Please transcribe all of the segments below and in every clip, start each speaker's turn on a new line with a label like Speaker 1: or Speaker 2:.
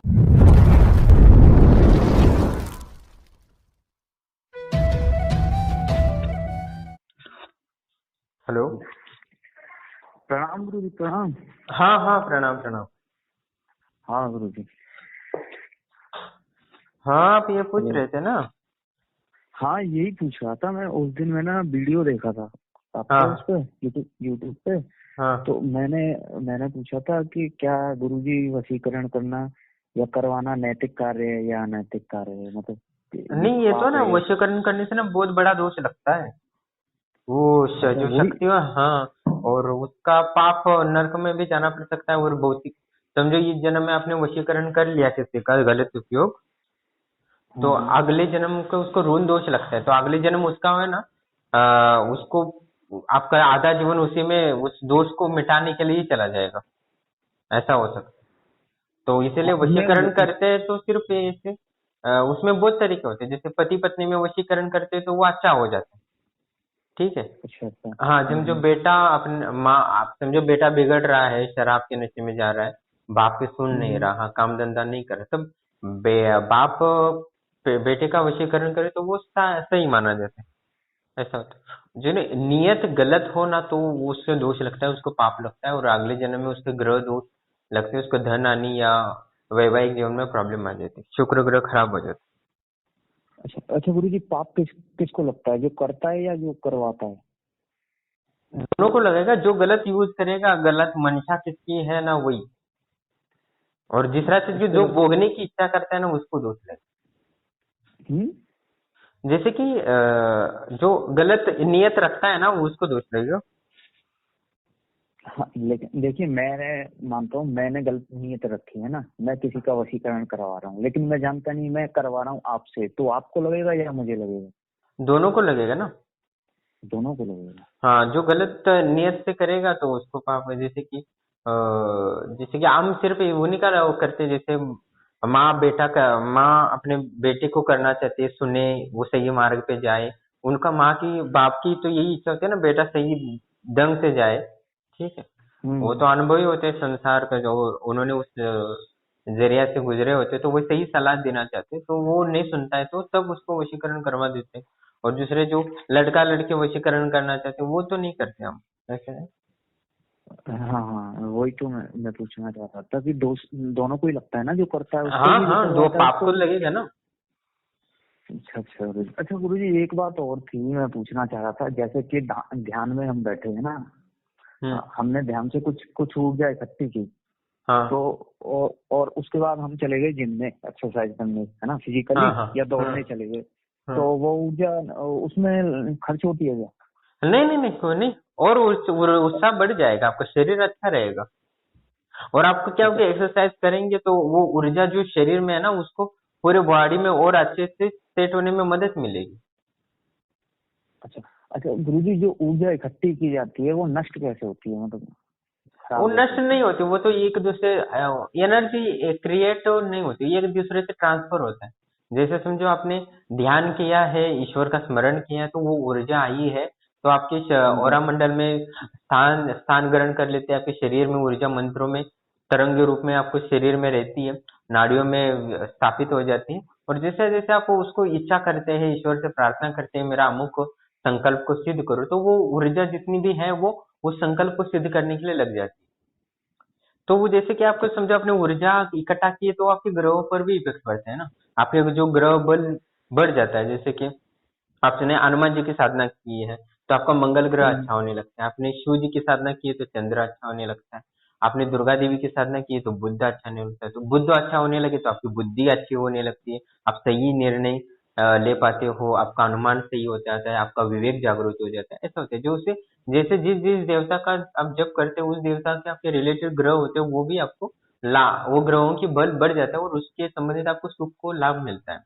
Speaker 1: Hello.
Speaker 2: प्रणाम गुरु जी, प्रणाम।
Speaker 1: हाँ हाँ, प्रणाम प्रणाम।
Speaker 2: हाँ गुरु जी।
Speaker 1: हाँ, आप ये पूछ
Speaker 2: हेलो।
Speaker 1: रहे थे ना।
Speaker 2: हाँ, यही पूछ रहा था मैं। उस दिन मैं ना वीडियो देखा था आपका, उस
Speaker 1: हाँ
Speaker 2: पे यूट्यूब यूट्यूब पे।
Speaker 1: हाँ।
Speaker 2: तो मैंने मैंने पूछा था कि क्या गुरु जी वशीकरण करना या करवाना नैतिक कार्य है या अनैतिक कार्य है, मतलब ये
Speaker 1: नहीं, ये तो
Speaker 2: पाप
Speaker 1: ना
Speaker 2: है या।
Speaker 1: वशीकरण करने से ना बहुत बड़ा दोष लगता है। वो
Speaker 2: अच्छा,
Speaker 1: जो
Speaker 2: वही।
Speaker 1: शक्ति है, हाँ। और उसका पाप नरक में भी जाना पड़ सकता है। और भौतिक, समझो इस जन्म में आपने वशीकरण कर लिया किसी का गलत उपयोग, तो
Speaker 2: हाँ हाँ।
Speaker 1: अगले जन्म को उसको ऋण दोष लगता है। तो अगले जन्म उसका है ना, उसको आपका आधा जीवन उसी में उस दोष को मिटाने के लिए ही चला जाएगा। ऐसा हो सकता है। तो इसीलिए
Speaker 2: हाँ,
Speaker 1: वशीकरण करते हैं तो सिर्फ ऐसे उसमें बहुत तरीके होते हैं। जैसे पति पत्नी में वशीकरण करते हैं तो वो अच्छा हो जाता है। ठीक है।
Speaker 2: अच्छा अच्छा।
Speaker 1: हाँ, समझो बेटा अपने माँ, आप समझो बेटा बिगड़ रहा है, शराब के नशे में जा रहा है, बाप की सुन नहीं
Speaker 2: हम्म।
Speaker 1: रहा, काम धंधा नहीं कर रहा, तब बाप बेटे का वशीकरण करे तो वो सही माना जाता है। ऐसा होता है। जो नियत गलत हो ना, तो वो उससे दोष लगता है, उसको पाप लगता है। और अगले जन्म में उसके ग्रह दोष लगते हैं, उसको धन हानि या वैवाहिक जीवन में प्रॉब्लम आ जाती है, शुक्र ग्रह खराब हो जाता
Speaker 2: अच्छा अच्छा गुरु जी, पाप किसको लगता है, जो करता है या जो करवाता है?
Speaker 1: है। दोनों को लगेगा। जो गलत यूज करेगा, गलत मंशा किसकी है ना वही। और दूसरा चीज की
Speaker 2: उसको
Speaker 1: जो
Speaker 2: लग।
Speaker 1: भोगने की इच्छा करता है ना, उसको दोष लगेगा।
Speaker 2: हम्म।
Speaker 1: जैसे कि जो गलत नियत रखता है ना, वो उसको दोष लगेगा।
Speaker 2: हाँ, लेकिन देखिए, मैं मानता हूँ मैंने गलत नीयत रखी है ना, मैं किसी का वशीकरण करवा रहा हूँ, लेकिन मैं जानता नहीं मैं करवा रहा हूँ आपसे, तो आपको लगेगा या मुझे लगेगा?
Speaker 1: दोनों को लगेगा ना।
Speaker 2: दोनों को लगेगा।
Speaker 1: हाँ, जो गलत नियत से करेगा तो उसको पाप है। जैसे कि हम सिर्फ उन्हीं का वो करते, जैसे माँ अपने बेटे को करना चाहती है, सुने, वो सही मार्ग पे जाए। उनका माँ की बाप की तो यही इच्छा होती है ना, बेटा सही ढंग से जाए। ठीक है। वो
Speaker 2: हम्म।
Speaker 1: तो अनुभवी होते हैं संसार का, जो उन्होंने उस जरिया से गुजरे होते, तो वो सही सलाह देना चाहते, तो वो नहीं सुनता है, तो तब उसको वशीकरण करवा देते हैं। और दूसरे जो लड़का लड़के वशीकरण करना चाहते हैं, वो तो नहीं करते हम। ऐसे है।
Speaker 2: हाँ हाँ, वही तो मैं पूछना चाह रहा था कि दोनों को ही लगता है ना, जो करता है उसको
Speaker 1: हाँ
Speaker 2: भी, जो
Speaker 1: हाँ, दो
Speaker 2: करवाता है
Speaker 1: पाप
Speaker 2: उसको
Speaker 1: तो
Speaker 2: भी।
Speaker 1: लगेगा ना।
Speaker 2: अच्छा अच्छा गुरु जी। अच्छा गुरु जी, एक बात और थी, मैं पूछना चाह रहा था, जैसे कि ध्यान में हम बैठे हैं ना,
Speaker 1: हम्म।
Speaker 2: हमने ध्यान से कुछ कुछ ऊर्जा इकट्ठी की। तो
Speaker 1: हाँ
Speaker 2: और उसके बाद हम चले गए जिम में एक्सरसाइज करने, है ना,
Speaker 1: हाँ
Speaker 2: फिजिकली,
Speaker 1: हाँ
Speaker 2: या
Speaker 1: हाँ
Speaker 2: दौड़ने चले गए। तो
Speaker 1: हाँ।
Speaker 2: वो ऊर्जा उसमें खर्च होती है क्या?
Speaker 1: नहीं नहीं नहीं, कोई नहीं। और उत्साह बढ़ जाएगा, आपका शरीर अच्छा रहेगा। और आपको क्या
Speaker 2: अच्छा
Speaker 1: होगा, एक्सरसाइज करेंगे तो वो ऊर्जा जो शरीर में है ना, उसको पूरे बॉडी में और अच्छे से सेट होने में मदद मिलेगी।
Speaker 2: अच्छा। अच्छा गुरु जी, जो ऊर्जा इकट्ठी की जाती है वो नष्ट कैसे होती है, मतलब
Speaker 1: वो
Speaker 2: खराब कैसे
Speaker 1: नष्ट
Speaker 2: होती
Speaker 1: नहीं
Speaker 2: है?
Speaker 1: होती, वो तो एक दूसरे एनर्जी क्रिएट नहीं होती, ये एक दूसरे से ट्रांसफर होता है। जैसे समझो आपने ध्यान किया है, ईश्वर का स्मरण किया है, तो वो ऊर्जा आई है, तो आपके
Speaker 2: हम्म।
Speaker 1: ऑरा मंडल में स्थान स्थान ग्रहण कर लेते हैं। आपके शरीर में ऊर्जा मंत्रों में तरंग रूप में आपको शरीर में रहती है, नाड़ियों में स्थापित हो जाती है। और जैसे जैसे आप उसको इच्छा करते हैं, ईश्वर से प्रार्थना करते हैं, मेरा अमुक संकल्प को सिद्ध करो, तो वो ऊर्जा जितनी भी है वो उस संकल्प को सिद्ध करने के लिए लग जाती है। तो वो जैसे कि आपको समझो, आपने ऊर्जा इकट्ठा की है, तो आपके ग्रहों पर भी इफेक्ट पड़ते हैं ना। आपके जो ग्रह बल बढ़ जाता है। जैसे कि आपने हनुमान जी की साधना की है, तो आपका मंगल ग्रह
Speaker 2: हम्म।
Speaker 1: अच्छा होने लगता है। आपने शिव जी की साधना की है तो चंद्र अच्छा होने लगता है। आपने दुर्गा देवी की साधना की है तो बुद्ध अच्छा होने लगता है। तो बुद्ध अच्छा होने लगे तो आपकी बुद्धि अच्छी होने लगती है। आप सही निर्णय ले पाते हो, आपका अनुमान सही हो जाता है, आपका विवेक जागृत हो जाता है। ऐसा होता है जो उसे, जैसे जिस जिस देवता का आप जप करते हो, उस देवता के आपके रिलेटेड ग्रह होते हैं, वो भी आपको ला वो ग्रहों की बल बढ़ जाता है, और उसके संबंधित आपको सुख को लाभ मिलता है।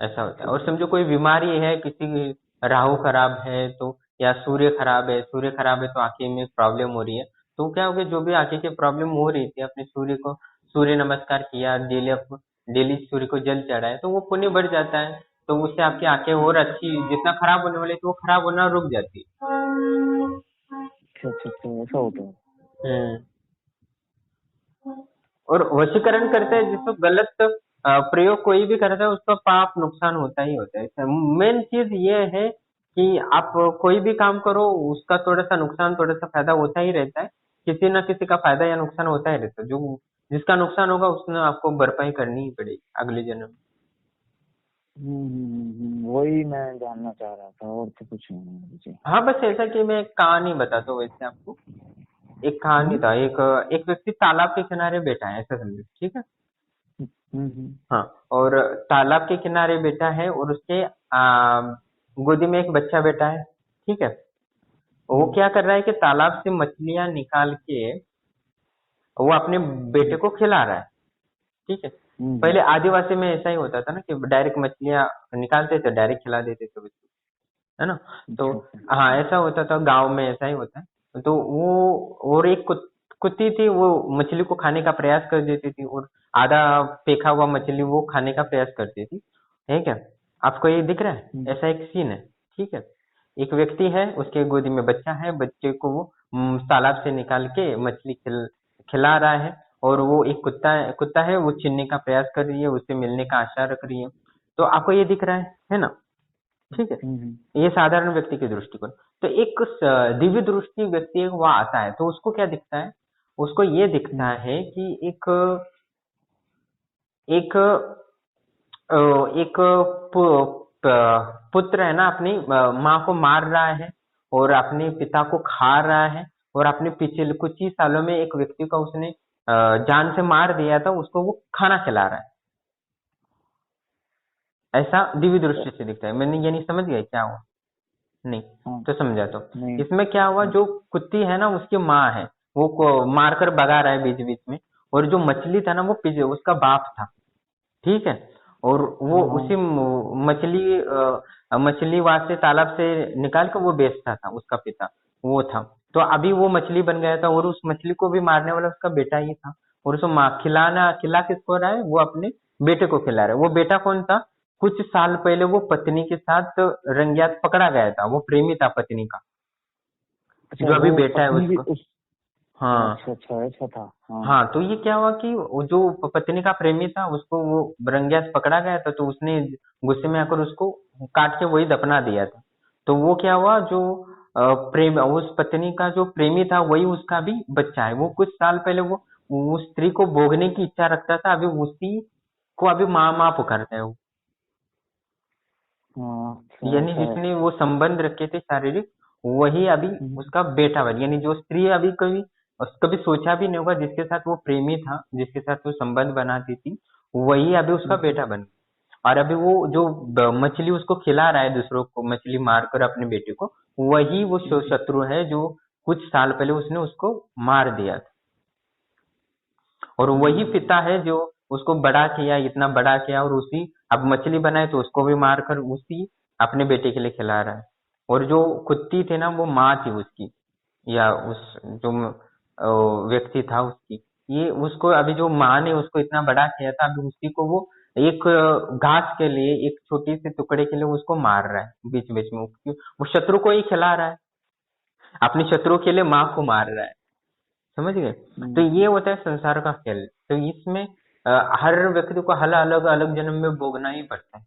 Speaker 1: ऐसा होता है।
Speaker 2: अच्छा
Speaker 1: और
Speaker 2: अच्छा।
Speaker 1: समझो कोई बीमारी है, किसी की राहु खराब है तो, या सूर्य खराब है तो आंखें में प्रॉब्लम हो रही है, तो क्या हो गया, जो भी आंखें की प्रॉब्लम हो रही थी, अपने सूर्य नमस्कार किया, डेली सूर्य को जल चढ़ाए, तो वो पुण्य बढ़ जाता है। तो उससे आपकी आंखें और अच्छी, जितना खराब होने वाले तो वो खराब होना रुक जाती
Speaker 2: अच्छा अच्छा अच्छा, ऐसा होता है।
Speaker 1: है। और वशीकरण करते हैं जिसको गलत प्रयोग कोई भी करता है उसका पाप नुकसान होता ही होता है। मेन चीज ये है कि आप कोई भी काम करो उसका थोड़ा सा नुकसान थोड़ा सा फायदा होता ही रहता है। किसी ना किसी का फायदा या नुकसान होता ही रहता है। जो जिसका नुकसान होगा उसने आपको भरपाई करनी ही पड़ेगी अगले जन्म में।
Speaker 2: वही मैं जानना चाह रहा था, और तो कुछ नहीं है मुझे।
Speaker 1: हाँ बस ऐसा कि मैं एक कहानी बताता हूँ वैसे आपको। एक कहानी
Speaker 2: हम्म
Speaker 1: था, एक व्यक्ति तालाब के किनारे बैठा है ऐसा समझो, ठीक है।
Speaker 2: हम्म
Speaker 1: हाँ, और तालाब के किनारे बैठा है और उसके गोदी में एक बच्चा बैठा है, ठीक है। वो
Speaker 2: हम्म
Speaker 1: क्या कर रहा है कि तालाब से मछलियां निकाल के वो अपने बेटे
Speaker 2: हम्म
Speaker 1: को खिला रहा है, ठीक है।
Speaker 2: हम्म
Speaker 1: पहले आदिवासी में ऐसा ही होता था ना कि डायरेक्ट मछलियां निकालते थे, डायरेक्ट खिला देते थे बच्चे को, है ना। तो
Speaker 2: अच्छा अच्छा।
Speaker 1: हाँ ऐसा होता था, गांव में ऐसा ही होता है। तो वो और एक कुत्ती थी, वो मछली को खाने का प्रयास कर देती थी और आधा फेंका हुआ मछली वो खाने का प्रयास करती थी, ठीक है। आपको ये दिख रहा है,
Speaker 2: हम्म
Speaker 1: ऐसा एक सीन है, ठीक है। एक व्यक्ति है, उसके गोदी में बच्चा है, बच्चे को वो तालाब से निकाल के मछली खिला रहा है। और वो एक कुत्ता है, वो छीनने का प्रयास कर रही है, उससे मिलने का आशा रख रही है। तो आपको ये दिख रहा है ना, ठीक है।
Speaker 2: हम्म
Speaker 1: ये साधारण व्यक्ति के दृष्टिकोण। तो एक दिव्य दृष्टि व्यक्ति एक वह आता है तो उसको क्या दिखता है, उसको ये दिखता
Speaker 2: हम्म
Speaker 1: है कि एक एक अ, एक पुत्र है ना, अपनी माँ को मार रहा है और अपने पिता को खा रहा है। और अपने पिछले कुछ ही सालों में एक व्यक्ति का उसने जान से मार दिया था, उसको वो खाना खिला रहा है। ऐसा दिव्य दृष्टि से दिखता है। मैंने ये नहीं समझ गया क्या हुआ, नहीं
Speaker 2: हाँ
Speaker 1: तो समझा। तो
Speaker 2: नहीं।
Speaker 1: इसमें क्या हुआ,
Speaker 2: हाँ
Speaker 1: जो कुत्ती है ना उसकी माँ है, वो मारकर भगा रहा है बीच बीच में। और जो मछली था ना वो पीछे उसका बाप था, ठीक है। और वो
Speaker 2: हाँ
Speaker 1: उसी
Speaker 2: हाँ।
Speaker 1: मछली वहां से तालाब से निकाल कर वो बेचता था, उसका पिता वो था। तो अभी वो मछली बन गया था और उस मछली को भी मारने वाला उसका बेटा ही था। और उसको खिला किसको रहा है, वो अपने बेटे को खिला रहा है। वो बेटा कौन था, कुछ साल पहले वो पत्नी के साथ रंगियात पकड़ा गया था, वो प्रेमी था पत्नी का,
Speaker 2: अच्छा,
Speaker 1: जो अभी
Speaker 2: वो
Speaker 1: बेटा है
Speaker 2: पत्नी भी
Speaker 1: उसको।
Speaker 2: उस।
Speaker 1: हाँ
Speaker 2: अच्छा अच्छा, ऐसा था। हाँ
Speaker 1: हाँ। तो ये क्या हुआ कि वो जो पत्नी का प्रेमी था उसको वो रंगेहाथ पकड़ा गया था, तो उसने गुस्से में आकर उसको काट के वही दफना दिया था। तो वो क्या हुआ, जो प्रेम उस पत्नी का जो प्रेमी था वही उसका भी बच्चा है। वो कुछ साल पहले वो उस स्त्री को भोगने की इच्छा रखता था, अभी उसी को अभी माँ माँ पुकारता है वो।
Speaker 2: हाँ। अच्छा
Speaker 1: यानी
Speaker 2: ऐसा है।
Speaker 1: जिसने वो संबंध रखे थे शारीरिक, वही अभी
Speaker 2: हम्म
Speaker 1: उसका बेटा बन, यानी जो स्त्री अभी कभी कभी सोचा भी नहीं होगा, जिसके साथ वो प्रेमी था, जिसके साथ वो संबंध बनाती थी, वही अभी उसका
Speaker 2: हम्म
Speaker 1: बेटा बन गया। और अभी वो जो मछली उसको खिला रहा है दूसरों को, मछली मारकर अपने बेटे को, वही वो
Speaker 2: हम्म
Speaker 1: शत्रु है जो कुछ साल पहले उसने उसको मार दिया था। और वही
Speaker 2: हम्म।
Speaker 1: पिता है जो उसको बड़ा किया, इतना बड़ा किया, और उसी अब मछली बनाए तो उसको भी मारकर उसी अपने बेटे के लिए खिला रहा है। और जो कुत्ती थी ना वो माँ थी उसकी, या उस जो व्यक्ति था उसकी। ये उसको अभी जो माँ ने उसको इतना बड़ा किया था, अभी उसी को वो एक घास के लिए, एक छोटी सी टुकड़े के लिए उसको मार रहा है बीच बीच में। वो शत्रु को ही खिला रहा है, अपने शत्रु के लिए माँ को मार रहा है, समझ गए। तो
Speaker 2: हम्म।
Speaker 1: ये होता है संसार का खेल। तो इसमें हर व्यक्ति को हल अलग अलग जन्म में भोगना ही पड़ता है।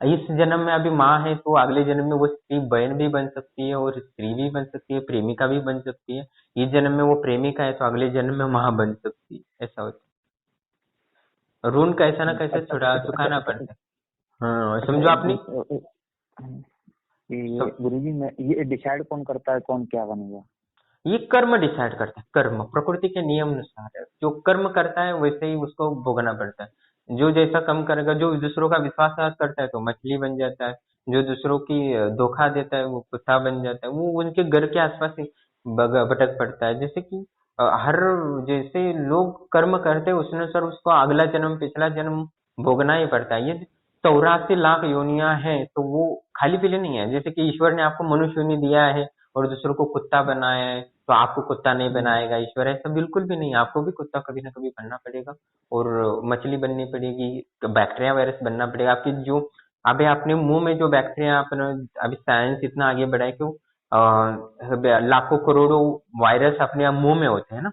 Speaker 1: इस जन्म में अभी माँ है तो अगले जन्म में वो स्त्री बहन भी बन सकती है, और स्त्री भी बन सकती है, प्रेमिका भी बन सकती है। इस जन्म में वो प्रेमिका है तो अगले जन्म में माँ बन सकती है, ऐसा होता है। ऋण कैसा ना कैसे छुड़ा
Speaker 2: अच्छा अच्छा
Speaker 1: चुकाना
Speaker 2: अच्छा।
Speaker 1: पड़ता है। हाँ
Speaker 2: अच्छा
Speaker 1: समझो आपने।
Speaker 2: ये गुरुजी, मैं ये डिसाइड कौन करता है कौन क्या बनेगा?
Speaker 1: ये कर्म डिसाइड करता है, कर्म प्रकृति के नियम अनुसार है। जो कर्म करता है वैसे ही उसको भोगना पड़ता है। जो जैसा कम करेगा, जो दूसरों का विश्वासघात करता है तो मछली बन जाता है। जो दूसरों की धोखा देता है वो कुत्ता बन जाता है, वो उनके घर के आसपास ही भटक पड़ता है। जैसे कि हर जैसे लोग कर्म करते हैं उस अनुसार उसको अगला जन्म पिछला जन्म भोगना ही पड़ता है। ये 84 लाख योनियां हैं तो वो खाली पीले नहीं है। जैसे कि ईश्वर ने आपको मनुष्य योनि दिया है और दूसरों को कुत्ता बनाया है, तो आपको कुत्ता नहीं
Speaker 2: हम्म
Speaker 1: बनाएगा ईश्वर, ऐसा बिल्कुल भी नहीं। आपको भी कुत्ता कभी ना कभी बनना पड़ेगा, और मछली बननी पड़ेगी, बैक्टीरिया वायरस बनना पड़ेगा। आपकी जो अभी अपने मुंह में जो बैक्टीरिया अपने, अभी साइंस इतना आगे बढ़ा है कि वो लाखों करोड़ों वायरस अपने मुंह में होते हैं ना।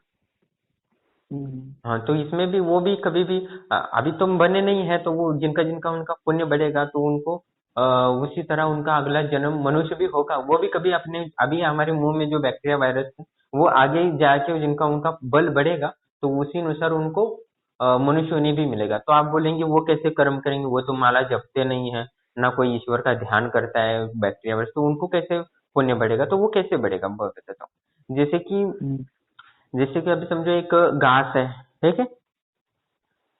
Speaker 2: हम्म,
Speaker 1: हाँ, तो इसमें भी वो भी कभी भी अभी तुम बने नहीं है, तो वो जिनका जिनका उनका पुण्य बढ़ेगा तो उनको अ, उसी तरह उनका अगला जन्म मनुष्य भी होगा, वो भी कभी अपने अभी हमारे मुंह में जो बैक्टीरिया वायरस है वो आगे जाके जिनका उनका बल बढ़ेगा तो उसी अनुसार उनको मनुष्य होने भी मिलेगा। तो आप बोलेंगे वो कैसे कर्म करेंगे, वो तो माला जपते नहीं है, ना कोई ईश्वर का ध्यान करता है बैक्टीरिया वायरस, तो उनको कैसे पुण्य बढ़ेगा? तो वो कैसे बढ़ेगा मैं बताता हूँ।
Speaker 2: हम्म।
Speaker 1: जैसे कि अभी समझो एक घास है, ठीक है?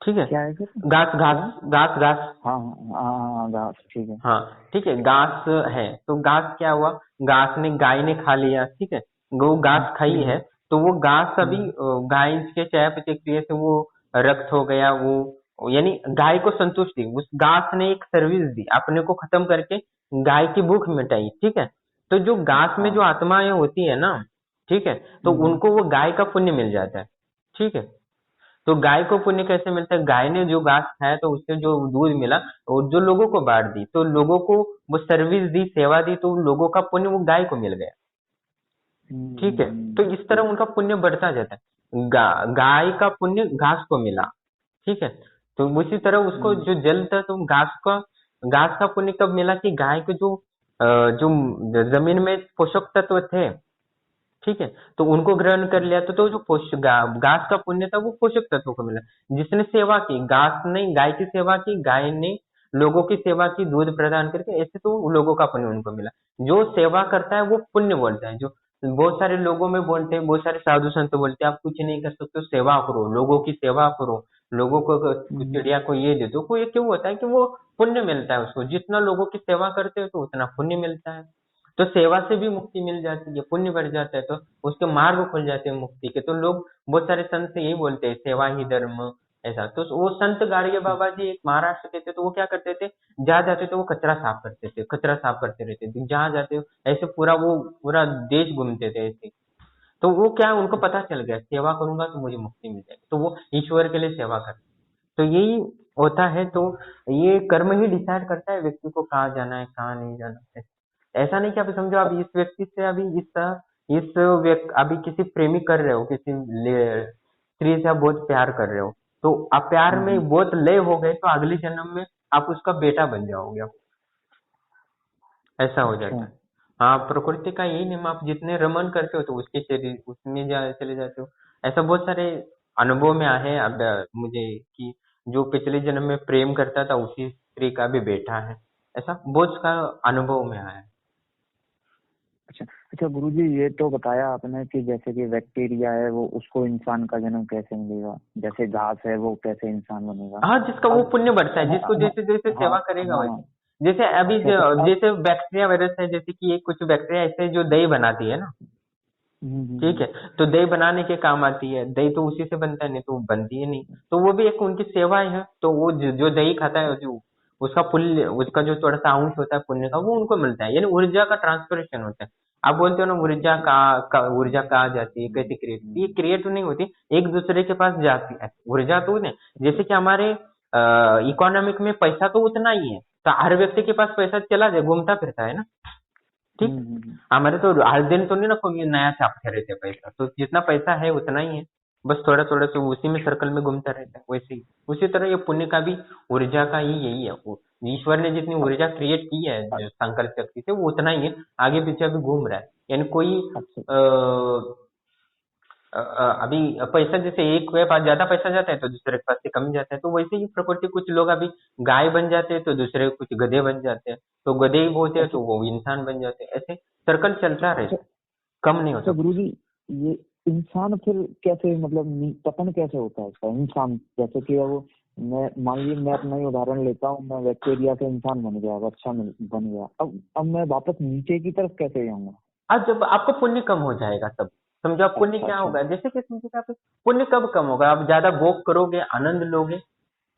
Speaker 1: ठीक है।
Speaker 2: क्या है फिर?
Speaker 1: घास घास
Speaker 2: क्या?
Speaker 1: घास घास।
Speaker 2: हाँ हाँ हाँ हाँ हाँ, घास ठीक है।
Speaker 1: हाँ, ठीक है, घास है तो घास क्या हुआ, घास ने गाय ने खा लिया, ठीक है, वो घास खाई है,
Speaker 2: हम्म,
Speaker 1: तो वो घास अभी
Speaker 2: हम्म,
Speaker 1: गाय के चयापचय क्रिया से वो रक्त हो गया, वो यानी गाय को संतुष्टि, उस घास ने एक सर्विस दी अपने को खत्म करके, गाय की भूख मिटाई, ठीक है। तो जो घास में जो
Speaker 2: हाँ।
Speaker 1: आत्माएं होती है ना, ठीक है, तो उनको वो गाय का पुण्य मिल जाता है, ठीक है। तो गाय को पुण्य कैसे मिलता है? गाय ने जो घास खाया तो उससे जो दूध मिला और जो लोगों को बांट दी, तो लोगों को वो सर्विस दी, सेवा दी, तो लोगों का पुण्य वो गाय को मिल गया, ठीक है। तो इस तरह
Speaker 2: ठीक।
Speaker 1: उनका पुण्य बढ़ता जाता है। गाय का पुण्य घास को मिला, ठीक है। तो उसी तरह उसको
Speaker 2: हम्म,
Speaker 1: जो जल था तो घास का पुण्य कब मिला कि गाय के जो जमीन में पोषक तत्व थे, ठीक है, तो उनको ग्रहण कर लिया तो जो घास का पुण्य था वो पोषक तत्वों को मिला। जिसने सेवा की, घास ने गाय की सेवा की, गाय ने लोगों की सेवा की दूध प्रदान करके, ऐसे तो लोगों का पुण्य उनको मिला। जो सेवा करता है वो पुण्य बोलता है। जो बहुत सारे लोगों में बोलते हैं, बहुत सारे साधु संत बोलते हैं आप कुछ नहीं कर सकते हो, सेवा करो, लोगों की सेवा करो, लोगों को
Speaker 2: हम्म,
Speaker 1: चिड़िया को ये दे दो, को ये क्यों होता है कि वो पुण्य मिलता है उसको, जितना लोगों की सेवा करते हो तो उतना पुण्य मिलता है। तो सेवा से भी मुक्ति मिल जाती है, पुण्य बढ़ जाता है, तो उसके मार्ग खुल जाते हैं मुक्ति के। तो लोग बहुत सारे संत से यही बोलते हैं सेवा ही धर्म, ऐसा। तो वो संत गाड़गे बाबा जी एक महाराष्ट्र के थे, तो वो क्या करते थे, जहाँ जाते थे वो कचरा साफ करते थे, कचरा साफ करते रहते थे जहाँ जाते, ऐसे पूरा देश घूमते थे ऐसे। तो वो क्या, उनको पता चल गया सेवा करूंगा तो मुझे मुक्ति मिल जाएगी, तो वो ईश्वर के लिए सेवा करते। तो यही होता है। तो ये कर्म ही डिसाइड करता है व्यक्ति को कहाँ जाना है कहाँ नहीं जाना है। ऐसा नहीं कि आप समझो आप इस व्यक्ति से अभी अभी किसी प्रेमी कर रहे हो, स्त्री से आप बहुत प्यार कर रहे हो, तो आप प्यार
Speaker 2: हम्म,
Speaker 1: में बहुत लय हो गए तो अगले जन्म में आप उसका बेटा बन जाओगे आप, ऐसा हो
Speaker 2: अच्छा।
Speaker 1: जाता है। हाँ, प्रकृति का यही नियम, आप जितने रमन करते हो तो उसके शरीर उसमें चले जाते हो। ऐसा बहुत सारे अनुभव में आए हैं अब मुझे कि जो पिछले जन्म में प्रेम करता था उसी स्त्री का भी बेटा है, ऐसा बहुत का अनुभव में आया है।
Speaker 2: अच्छा अच्छा गुरुजी, ये तो बताया आपने कि जैसे कि बैक्टीरिया है वो उसको इंसान का जन्म कैसे मिलेगा, जैसे घास है वो कैसे इंसान बनेगा।
Speaker 1: हाँ, जिसका वो
Speaker 2: अब
Speaker 1: पुण्य बढ़ता है,
Speaker 2: हाँ
Speaker 1: जिसको
Speaker 2: हाँ
Speaker 1: जैसे जैसे
Speaker 2: हाँ
Speaker 1: सेवा करेगा
Speaker 2: हाँ।
Speaker 1: वैसे। जैसे अभी
Speaker 2: अच्छा तो अब
Speaker 1: जैसे बैक्टीरिया वायरस है, जैसे कि एक कुछ बैक्टीरिया ऐसे जो दही बनाती है ना, ठीक है, तो दही बनाने के काम आती है, दही तो उसी से बनता है, नहीं तो वो बनती है नहीं। तो वो भी एक उनकी सेवा है। तो वो जो दही खाता है, जो उसका पुण्य, उसका जो थोड़ा सा अंश होता है पुण्य का, वो उनको मिलता है, यानी ऊर्जा का ट्रांसफरेशन होता है। आप बोलते हो ना ऊर्जा कहाँ जाती है, कैसे क्रिएट, ये क्रिएट नहीं होती, एक दूसरे के पास जाती है ऊर्जा, तो नहीं। जैसे कि हमारे इकोनॉमिक में पैसा तो उतना ही है, तो हर व्यक्ति के पास पैसा चला जाए, घूमता फिरता है ना, ठीक है। हमारे तो हर दिन तो नहीं ना कोई नया छापते रहते पैसा, तो जितना पैसा है उतना ही है, बस थोड़ा थोड़ा से उसी में सर्कल में घूमता रहता है, वैसे ही उसी तरह ये पुण्य का भी ऊर्जा का ही यही है। वो ईश्वर ने जितनी
Speaker 2: अब
Speaker 1: ऊर्जा क्रिएट की है जो संकल्प शक्ति से, वो उतना ही है, आगे पीछे अभी घूम रहा है। यानी कोई
Speaker 2: अच्छा
Speaker 1: अभी पैसा जैसे एक के पास ज्यादा पैसा जाता है तो दूसरे के पास से कम जाता है, तो वैसे ही प्रकृति, कुछ लोग अभी गाय बन जाते हैं तो दूसरे कुछ गधे बन जाते हैं, तो गधे ही होते हैं
Speaker 2: अच्छा
Speaker 1: तो वो इंसान बन जाते हैं, ऐसे सर्कल चलता
Speaker 2: अच्छा
Speaker 1: रहता है, कम नहीं
Speaker 2: अच्छा
Speaker 1: होता।
Speaker 2: गुरुजी, ये इंसान फिर कैसे मतलब पतन कैसे होता है इसका? इंसान जैसे कि वो, मैं मान लीजिए मैं अपना ही उदाहरण लेता हूँ, मैं बैक्टीरिया से इंसान बन गया, अब अच्छा बन गया, अब मैं वापस नीचे की तरफ कैसे जाऊंगा?
Speaker 1: आज जब आपका पुण्य कम हो जाएगा तब समझो, आप पुण्य
Speaker 2: अच्छा
Speaker 1: क्या
Speaker 2: अच्छा।
Speaker 1: होगा, जैसे कि समझो कि आप पुण्य कब कम होगा, आप ज्यादा भोग करोगे, आनंद लोगे,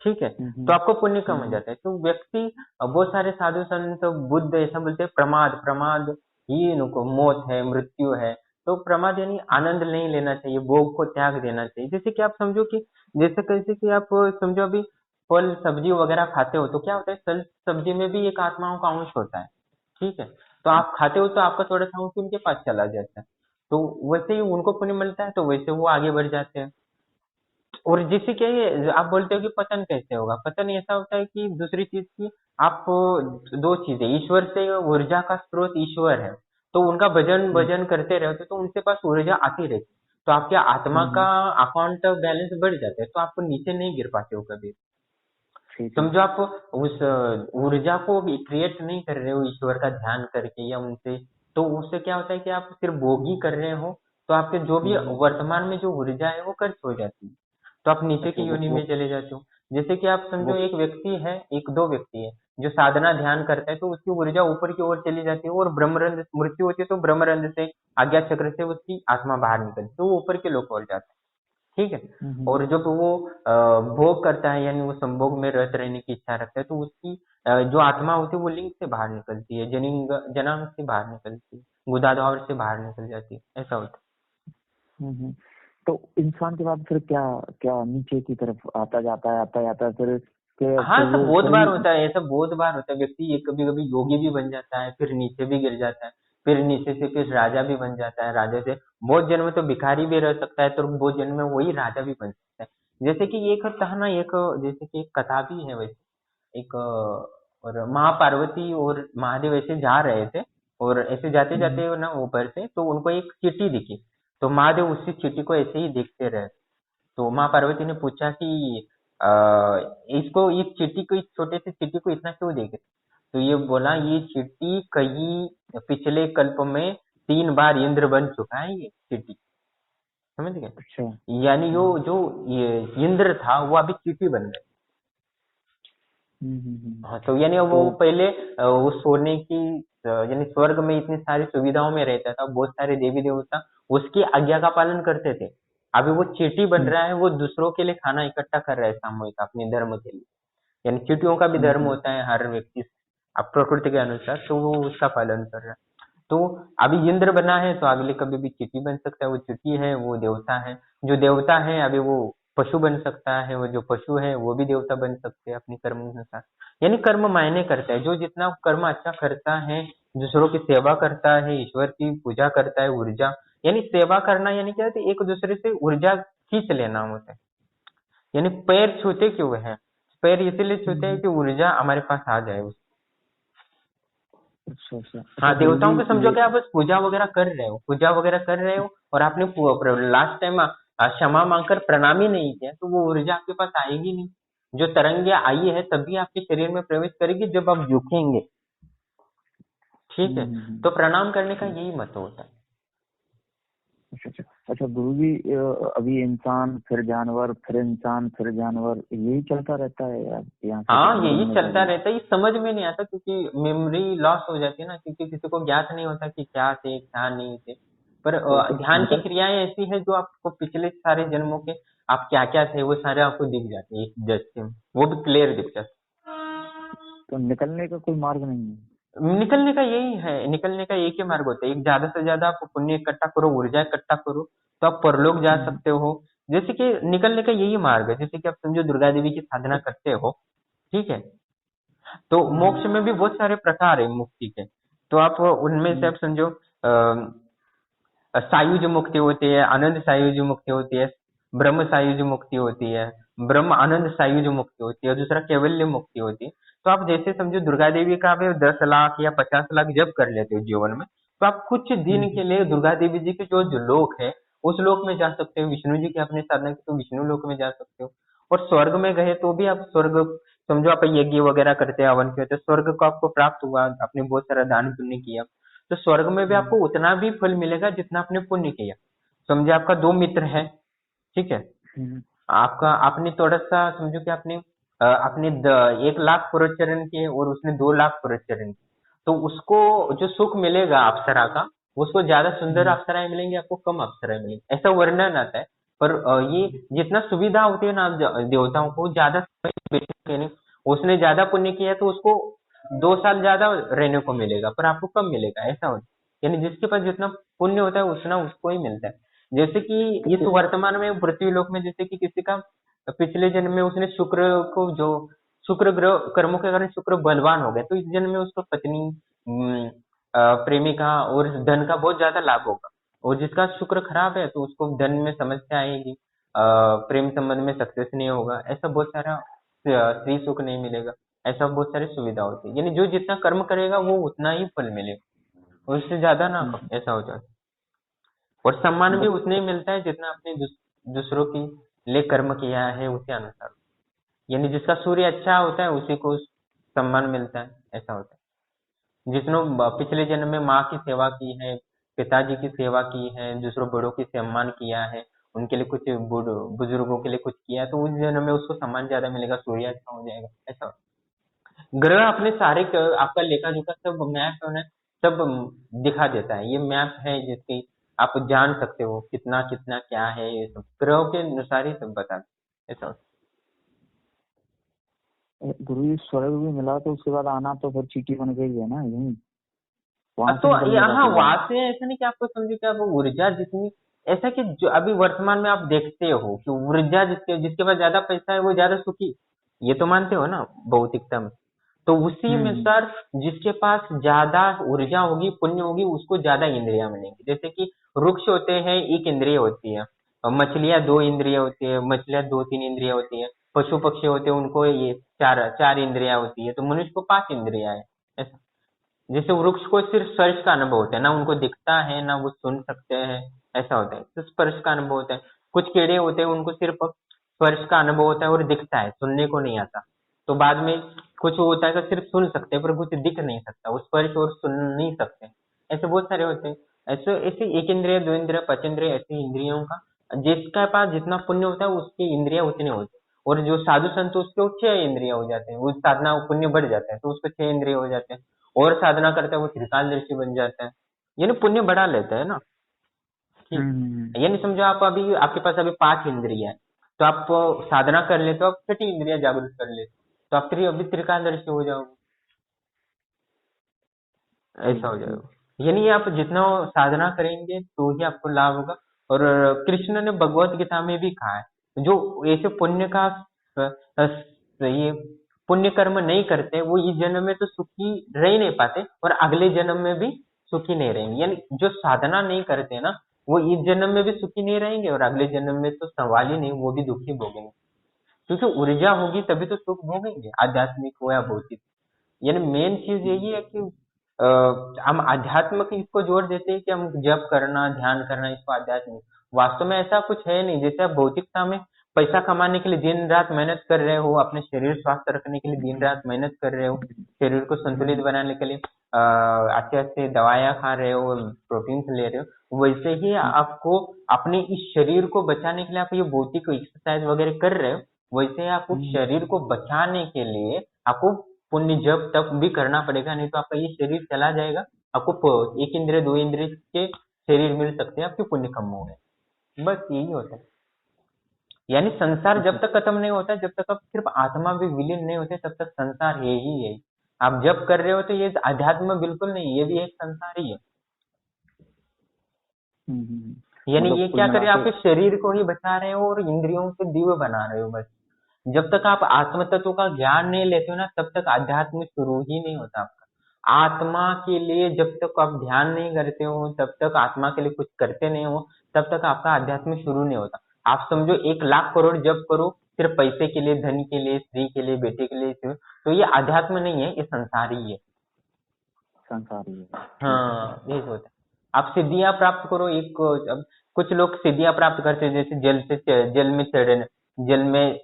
Speaker 1: ठीक है, तो आपको पुण्य कम हो
Speaker 2: हम्म,
Speaker 1: जाता है। तो व्यक्ति बहुत सारे साधु संत बुद्ध ऐसा बोलते हैं, प्रमाद प्रमाद ही इनको मौत है, मृत्यु है। तो प्रमाद यानी आनंद नहीं लेना चाहिए, भोग को त्याग देना चाहिए। जैसे कि आप समझो कि जैसे कैसे कि आप समझो अभी फल सब्जी वगैरह खाते हो तो क्या होता है, फल सब्जी में भी एक आत्माओं का अंश होता है, ठीक है। तो आप खाते हो तो आपका थोड़ा सा अंश उनके पास चला जाता है, तो वैसे ही उनको पुण्य मिलता है, तो वैसे वो आगे बढ़ जाते हैं। और जैसे कि आप बोलते हो कि पतन कैसे होगा, पतन ऐसा होता है कि दूसरी चीज की आप, दो चीजें, ईश्वर से ऊर्जा का स्रोत ईश्वर है, तो उनका भजन
Speaker 2: हम्म,
Speaker 1: भजन करते रहते तो उनके पास ऊर्जा आती रहती, तो आपके आत्मा का
Speaker 2: हम्म,
Speaker 1: अकाउंट बैलेंस बढ़ जाता है, तो आप नीचे नहीं गिर पाते हो कभी।
Speaker 2: ठीक है।
Speaker 1: समझो आप उस ऊर्जा को क्रिएट नहीं कर रहे हो ईश्वर का ध्यान करके या उनसे, तो उससे क्या होता है कि आप सिर्फ भोगी कर रहे हो, तो आपके जो भी
Speaker 2: हम्म,
Speaker 1: वर्तमान में जो ऊर्जा है वो खर्च हो जाती है, तो आप नीचे
Speaker 2: अच्छा
Speaker 1: की योनि में चले जाते हो। जैसे कि आप समझो
Speaker 2: वो
Speaker 1: एक व्यक्ति है, एक दो व्यक्ति है जो साधना ध्यान करता है, तो उसकी ऊर्जा ऊपर की ओर चली जाती है, और ब्रह्मरंध्र मृत्यु होती है तो ब्रह्मरंध्र से, आज्ञा चक्र से उसकी आत्मा बाहर निकलती है, तो वो ऊपर के लोक और जाता है। ठीक है।
Speaker 2: हम्म,
Speaker 1: और जब वो भोग करता है, यानी वो संभोग में रत रहने की इच्छा रखता है, तो उसकी जो आत्मा होती है वो लिंग से बाहर निकलती है, जनिंग जनांग से बाहर निकलती है, गुदाद्वार से बाहर निकल जाती है, ऐसा होता
Speaker 2: हम्म। तो इंसान के बाद फिर क्या क्या नीचे की तरफ आता जाता है फिर
Speaker 1: है। हाँ,
Speaker 2: फिर
Speaker 1: ऐसा
Speaker 2: वो
Speaker 1: बहुत
Speaker 2: ऊपर ही।
Speaker 1: बार होता है, ऐसा बहुत बार होता है, व्यक्ति ये कभी कभी योगी भी बन जाता है, फिर नीचे भी गिर जाता है, फिर नीचे से फिर राजा भी बन जाता है, राजा से बहुत जन्म में तो भिखारी भी रह सकता है, तो बहुत जन्म में वही राजा भी बन सकता है। जैसे कि एक था ना, एक जैसे कि एक कथा भी है वैसे, एक और महापार्वती और महादेव ऐसे जा रहे थे, और ऐसे जाते
Speaker 2: हम्म,
Speaker 1: जाते ना ऊपर से तो उनको एक चिट्ठी दिखी, तो महादेव उसी चिट्ठी को ऐसे ही देखते रहे, तो माँ पार्वती ने पूछा कि आ, इसको, इस चिट्ठी को, इस छोटे से चिट्ठी को इतना क्यों देखे, तो ये बोला, ये चिट्ठी कई पिछले कल्प में 3 बार इंद्र बन चुका है, ये चिट्ठी, समझ गए,
Speaker 2: अच्छा।
Speaker 1: यानी जो जो ये इंद्र था वो अभी चींटी बन गया। हाँ, तो यानी वो
Speaker 2: तो
Speaker 1: पहले वो सोने की यानी स्वर्ग में इतनी सारी सुविधाओं में रहता था, बहुत सारे देवी देवता उसकी आज्ञा का पालन करते थे। अभी वो चींटी बन
Speaker 2: हम्म,
Speaker 1: रहा है, वो दूसरों के लिए खाना इकट्ठा कर रहा है सामूहिक अपने धर्म के लिए, यानी चींटियों का भी धर्म
Speaker 2: हम्म,
Speaker 1: होता है हर व्यक्ति अब प्रकृति के अनुसार, तो वो उसका पालन कर रहा है। तो अभी इंद्र बना है, तो अगले कभी भी चींटी बन सकता है, वो चींटी है वो देवता है, जो देवता है अभी वो पशु बन सकता है, वो जो पशु है वो भी देवता बन सकते हैं अपने कर्म अनुसार। यानी कर्म मायने करता है, जो जितना कर्म अच्छा करता है, दूसरों की सेवा करता है, ईश्वर की पूजा करता है, ऊर्जा, यानी सेवा करना, यानी क्या होता है, एक दूसरे से ऊर्जा खींच लेना होता है। यानी पैर छूते क्यों है, पैर इसीलिए छूते हैं
Speaker 2: हम्म,
Speaker 1: कि ऊर्जा हमारे पास आ जाए।
Speaker 2: अच्छा अच्छा अच्छा
Speaker 1: हाँ,
Speaker 2: गुरु जी
Speaker 1: देवताओं को समझो
Speaker 2: ये।
Speaker 1: कि आप बस पूजा वगैरह कर रहे हो, पूजा वगैरह कर रहे हो, और आपने लास्ट टाइम क्षमा मांगकर प्रणाम ही नहीं किया, तो वो ऊर्जा आपके पास आएगी नहीं। जो तरंगे आई है तभी आपके शरीर में प्रवेश करेगी जब आप झुकेंगे। ठीक है। तो प्रणाम करने का यही मतलब होता है।
Speaker 2: अच्छा अच्छा अच्छा गुरु जी अभी इंसान फिर जानवर फिर इंसान फिर जानवर यही चलता रहता है यार यहाँ से
Speaker 1: हाँ,
Speaker 2: कहीं
Speaker 1: यही
Speaker 2: बनने
Speaker 1: चलता
Speaker 2: लगे।
Speaker 1: रहता है, ये समझ में नहीं आता, क्योंकि मेमोरी लॉस हो जाती है ना, क्योंकि किसी को ज्ञात नहीं होता कि क्या थे क्या नहीं थे। पर
Speaker 2: तो
Speaker 1: ध्यान की
Speaker 2: निकल
Speaker 1: क्रियाएं ऐसी है जो आपको पिछले सारे जन्मों के आप क्या क्या थे वो सारे आपको दिख जाते हैं एक दृष्टि में, वो भी क्लियर दिख जाते
Speaker 2: तो निकलने का कोई मार्ग नहीं है।
Speaker 1: हैं। निकलने का यही है, निकलने का एक ही मार्ग होता है, एक ज्यादा से ज्यादा आप पुण्य इकट्ठा करो, ऊर्जा इकट्ठा करो, तो आप परलोक जा
Speaker 2: हम्म,
Speaker 1: सकते हो। जैसे कि निकलने का यही मार्ग है, जैसे कि आप समझो दुर्गा देवी की साधना करते हो, ठीक है, तो मोक्ष में भी बहुत सारे प्रकार है मुक्ति के, तो आप उनमें से
Speaker 2: हम्म,
Speaker 1: आप समझो सायुज मुक्ति होती है, आनंद सायुज मुक्ति होती है, ब्रह्म सायुज मुक्ति होती है, ब्रह्म आनंद सायुज मुक्ति होती है, और दूसरा कैवल्य मुक्ति होती है। तो आप जैसे समझो दुर्गा देवी का आप 10 लाख या 50 लाख जब कर लेते हो जीवन में, तो आप कुछ दिन
Speaker 2: हम्म,
Speaker 1: के लिए दुर्गा देवी जी के जो लोक है उस लोक में जा सकते हो, विष्णु जी की आपने साधना की तो विष्णु लोक में जा सकते हो, और स्वर्ग में गए तो भी आप स्वर्ग, समझो आप यज्ञ वगैरह करते हैं, हवन करते हैं, स्वर्ग को आपको प्राप्त हुआ, आपने बहुत सारा दान पुण्य किया, तो स्वर्ग में भी
Speaker 2: हम्म,
Speaker 1: आपको उतना भी फल मिलेगा जितना आपने पुण्य किया। समझे आपका दो मित्र है, ठीक है,
Speaker 2: हम्म,
Speaker 1: आपका आपने थोड़ा सा समझो कि आपने 1 लाख पुरस्चरण किए और उसने 2 लाख पुरस्चरण किए, तो उसको जो सुख मिलेगा अप्सरा का, उसको ज्यादा सुंदर
Speaker 2: हम्म,
Speaker 1: अप्सराएं मिलेंगी, आपको कम अप्सराएं मिलेंगी, ऐसा वर्णन आता है। पर ये जितना सुविधा होती है ना देवताओं को, ज्यादा समय, उसने ज्यादा पुण्य किया तो उसको 2 साल ज्यादा रहने को मिलेगा, पर आपको कम मिलेगा, ऐसा होता है। यानी जिसके पास जितना पुण्य होता है उतना उसको ही मिलता है। जैसे कि
Speaker 2: तो
Speaker 1: इस वर्तमान में पृथ्वी लोक में, जैसे कि किसी का पिछले जन्म में उसने शुक्र को जो शुक्र ग्रह कर्मों के कारण शुक्र बलवान हो गया, तो इस जन्म में उसको पत्नी, प्रेमिका और धन का बहुत ज्यादा लाभ होगा, और जिसका शुक्र खराब है तो उसको धन में समस्या आएगी, प्रेम संबंध में सक्सेस नहीं होगा, ऐसा बहुत सारा स्त्री सुख नहीं मिलेगा, ऐसा बहुत सारी सुविधा होती है। यानी जो जितना कर्म करेगा वो उतना ही फल मिलेगा, उससे ज्यादा ना ऐसा हो जाए। और सम्मान भी
Speaker 2: मतलब
Speaker 1: उतना ही मिलता है जितना आपने दूसरों के लिए कर्म किया है उसी अनुसार। यानी जिसका सूर्य अच्छा होता है उसी को सम्मान मिलता है, ऐसा होता है। जिसने पिछले जन्म में माँ की सेवा की है, पिताजी की सेवा की है, दूसरों बड़ों की सम्मान किया है, उनके लिए कुछ बुजुर्गों के लिए कुछ किया है, तो उस जन्म में उसको सम्मान ज्यादा मिलेगा, सूर्य अच्छा हो जाएगा, ऐसा होता है। ग्रह अपने सारे आपका लेखा जोखा सब मैप है, सब दिखा देता है। ये मैप है जिसके आप जान सकते हो कितना कितना क्या है, ये सब ग्रहों के अनुसार ही सब बता ऐसा होता
Speaker 2: गुरु जी स्वर्ग भी मिला तो उसके बाद आना तो फिर चीटी बन गई है ना यही,
Speaker 1: है।
Speaker 2: वहां से
Speaker 1: तो
Speaker 2: निकलने का
Speaker 1: यहाँ
Speaker 2: फिर
Speaker 1: वहां से ऐसा नहीं कि आपको समझे कि आप ऊर्जा जितनी, ऐसा कि जो अभी वर्तमान में आप देखते हो कि ऊर्जा जिसके जिसके पास ज्यादा पैसा है वो ज्यादा सुखी, ये तो मानते हो ना भौतिकता में। तो उसी में
Speaker 2: हम्म।
Speaker 1: सर जिसके पास ज्यादा ऊर्जा होगी, पुण्य होगी, उसको ज्यादा इंद्रियां मिलेंगी। जैसे कि वृक्ष होते हैं, एक इंद्रिय होती है, और मछलियां दो इंद्रिय होती है, मछलियां दो तीन इंद्रिय होती है, पशु पक्षी होते हैं उनको ये चार चार इंद्रियां होती है, तो मनुष्य को पांच इंद्रियां है ऐसा। जैसे वृक्ष को सिर्फ स्पर्श का अनुभव होता है, ना उनको दिखता है ना वो सुन सकते हैं, ऐसा होता है, तो स्पर्श का अनुभव होता है। कुछ कीड़े होते हैं उनको सिर्फ स्पर्श का अनुभव होता है और दिखता है, सुनने को नहीं आता। तो बाद में कुछ होता है कि सिर्फ सुन सकते हैं पर कुछ दिख नहीं सकता, वो स्पर्श और सुन नहीं सकते, ऐसे बहुत सारे होते हैं। ऐसे ऐसे एक इंद्रिय दो इंद्रिय पांच इंद्रिय ऐसी इंद्रियों का जिसके पास जितना पुण्य होता है उसकी इंद्रिया उतने होते हैं। और जो साधु संत उसके छह इंद्रिय हो जाते हैं, वो साधना पुण्य बढ़ जाता है तो उसको छह इंद्रिय हो जाते हैं, और साधना करता है वो त्रिकालदर्शी बन जाता है। यानी पुण्य बढ़ा लेता है ना कि,
Speaker 2: हम्म।
Speaker 1: यानी समझो आप अभी आपके पास अभी पांच इंद्रिय है, तो आप साधना कर लेते हो, आप छठी इंद्रिय जागृत कर लेते हो, तो आप अभी त्रिकालदर्शी हो जाओगे, ऐसा
Speaker 2: ठीक
Speaker 1: हो
Speaker 2: है ठीक।
Speaker 1: जाएगा। यानी आप जितना साधना करेंगे तो ही आपको लाभ होगा। और कृष्ण ने भगवत गीता में भी कहा है जो ऐसे पुण्य का ये पुण्य कर्म नहीं करते वो इस जन्म में तो सुखी रह ही नहीं पाते, और अगले जन्म में भी सुखी नहीं रहेंगे। यानी जो साधना नहीं करते ना वो इस जन्म में भी सुखी नहीं रहेंगे, और अगले जन्म में तो सवाल ही नहीं, वो भी दुखी भोगेंगे। क्योंकि ऊर्जा होगी तभी तो सुख भोगेंगे, आध्यात्मिक हो या भौतिक। यानी मेन चीज यही है कि अ, हम आध्यात्म की इसको जोड़ देते हैं कि हम जप करना ध्यान करना इसको आध्यात्म, वास्तव में ऐसा कुछ है नहीं। जैसे आप भौतिकता में पैसा कमाने के लिए दिन रात मेहनत कर रहे हो, अपने शरीर स्वस्थ रखने के लिए दिन रात मेहनत कर रहे हो, शरीर को संतुलित बनाने के लिए अच्छे अच्छे दवाइयाँ खा रहे हो, प्रोटीन ले रहे हो, वैसे ही आपको अपने इस शरीर को बचाने के लिए आप ये भौतिक एक्सरसाइज वगैरह कर रहे हो, वैसे ही आपको
Speaker 2: हम्म।
Speaker 1: शरीर को बचाने के लिए आपको पुण्य जप तप भी करना पड़ेगा, नहीं तो आपका ये शरीर चला जाएगा। आपको एक इंद्रिय दो इंद्रिय के शरीर मिल सकते हैं, आपके पुण्य कम हो गए, बस यही होता है। यानी संसार
Speaker 2: अच्छा।
Speaker 1: जब तक खत्म नहीं होता, जब तक आप सिर्फ आत्मा में विलीन नहीं होते, तब तक संसार है ही है। आप जब कर रहे हो तो ये अध्यात्म बिल्कुल नहीं, ये भी एक संसार ही है। यानी
Speaker 2: मतलब
Speaker 1: ये
Speaker 2: कुल
Speaker 1: क्या करे,
Speaker 2: मिला के।
Speaker 1: आपके शरीर को ही बचा रहे हो और इंद्रियों को दिव्य बना रहे हो बस। जब तक आप आत्म तत्व का ज्ञान नहीं लेते हो ना तब तक आध्यात्म शुरू ही नहीं होता आपका। आत्मा के लिए जब तक आप ध्यान नहीं करते हो, तब तक आत्मा के लिए कुछ करते नहीं हो, तब तक आपका आध्यात्म शुरू नहीं होता। आप समझो 1 लाख करोड़ जब करो सिर्फ पैसे के लिए, धन के लिए, स्त्री के लिए, बेटे के लिए, तो ये आध्यात्म नहीं है, ये संसार ही है।
Speaker 2: संसारी है। ठीक है।
Speaker 1: हाँ यही होता है। आप सिद्धियां प्राप्त करो, एक अब कुछ लोग सिद्धियां प्राप्त करते हैं जैसे जल में चढ़ने, जल में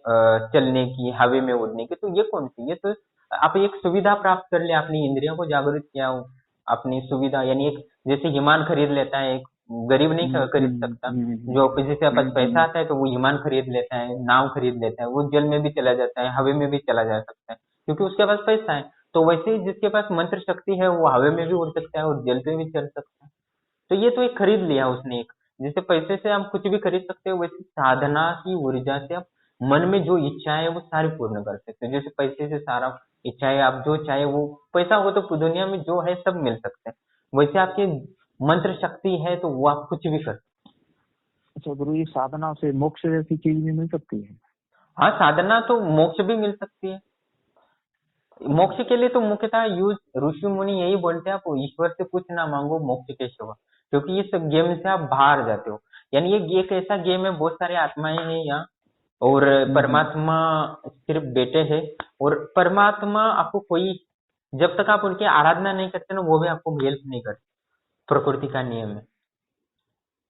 Speaker 1: चलने की, हवा में उड़ने की, तो ये कौन सी, ये तो आप एक सुविधा प्राप्त कर ले, अपनी इंद्रियों को जागृत किया हो, अपनी सुविधा। यानी एक जैसे विमान खरीद लेता है, एक गरीब नहीं खरीद सकता, जो जिसके पास पैसा आता है तो वो विमान खरीद लेता है, नाव खरीद लेता है, वो जल में भी चला जाता है, हवा में भी चला जा सकता है, क्योंकि उसके पास पैसा है। तो वैसे ही जिसके पास मंत्र शक्ति है वो हवा में भी उड़ सकता है और जल पे भी चल सकता है। तो ये तो एक खरीद लिया उसने एक, जैसे पैसे से हम कुछ भी खरीद सकते हो, वैसे साधना की ऊर्जा से आप मन में जो इच्छा है वो सारी पूर्ण कर सकते हो। जैसे पैसे से सारा इच्छा है, आप जो चाहे वो, पैसा हो तो दुनिया में जो है सब मिल सकते हैं, वैसे आपकी मंत्र शक्ति है तो वो आप कुछ भी कर सकते
Speaker 2: अच्छा गुरु जी साधना से मोक्ष जैसी चीज भी मिल सकती है?
Speaker 1: हो। हाँ साधना तो मोक्ष भी मिल सकती है। मोक्ष के लिए तो मुख्यतः यूज ऋषि मुनि यही बोलते हैं, आप ईश्वर से कुछ ना मांगो, मोक्ष के सिवा, क्योंकि ये सब गेम से आप बाहर जाते हो। यानी ये एक ऐसा गेम है, बहुत सारे आत्माएं हैं यहाँ, और परमात्मा सिर्फ बेटे हैं। और परमात्मा आपको कोई, जब तक आप उनकी आराधना नहीं करते ना, वो भी आपको हेल्प नहीं करते, प्रकृति का नियम है।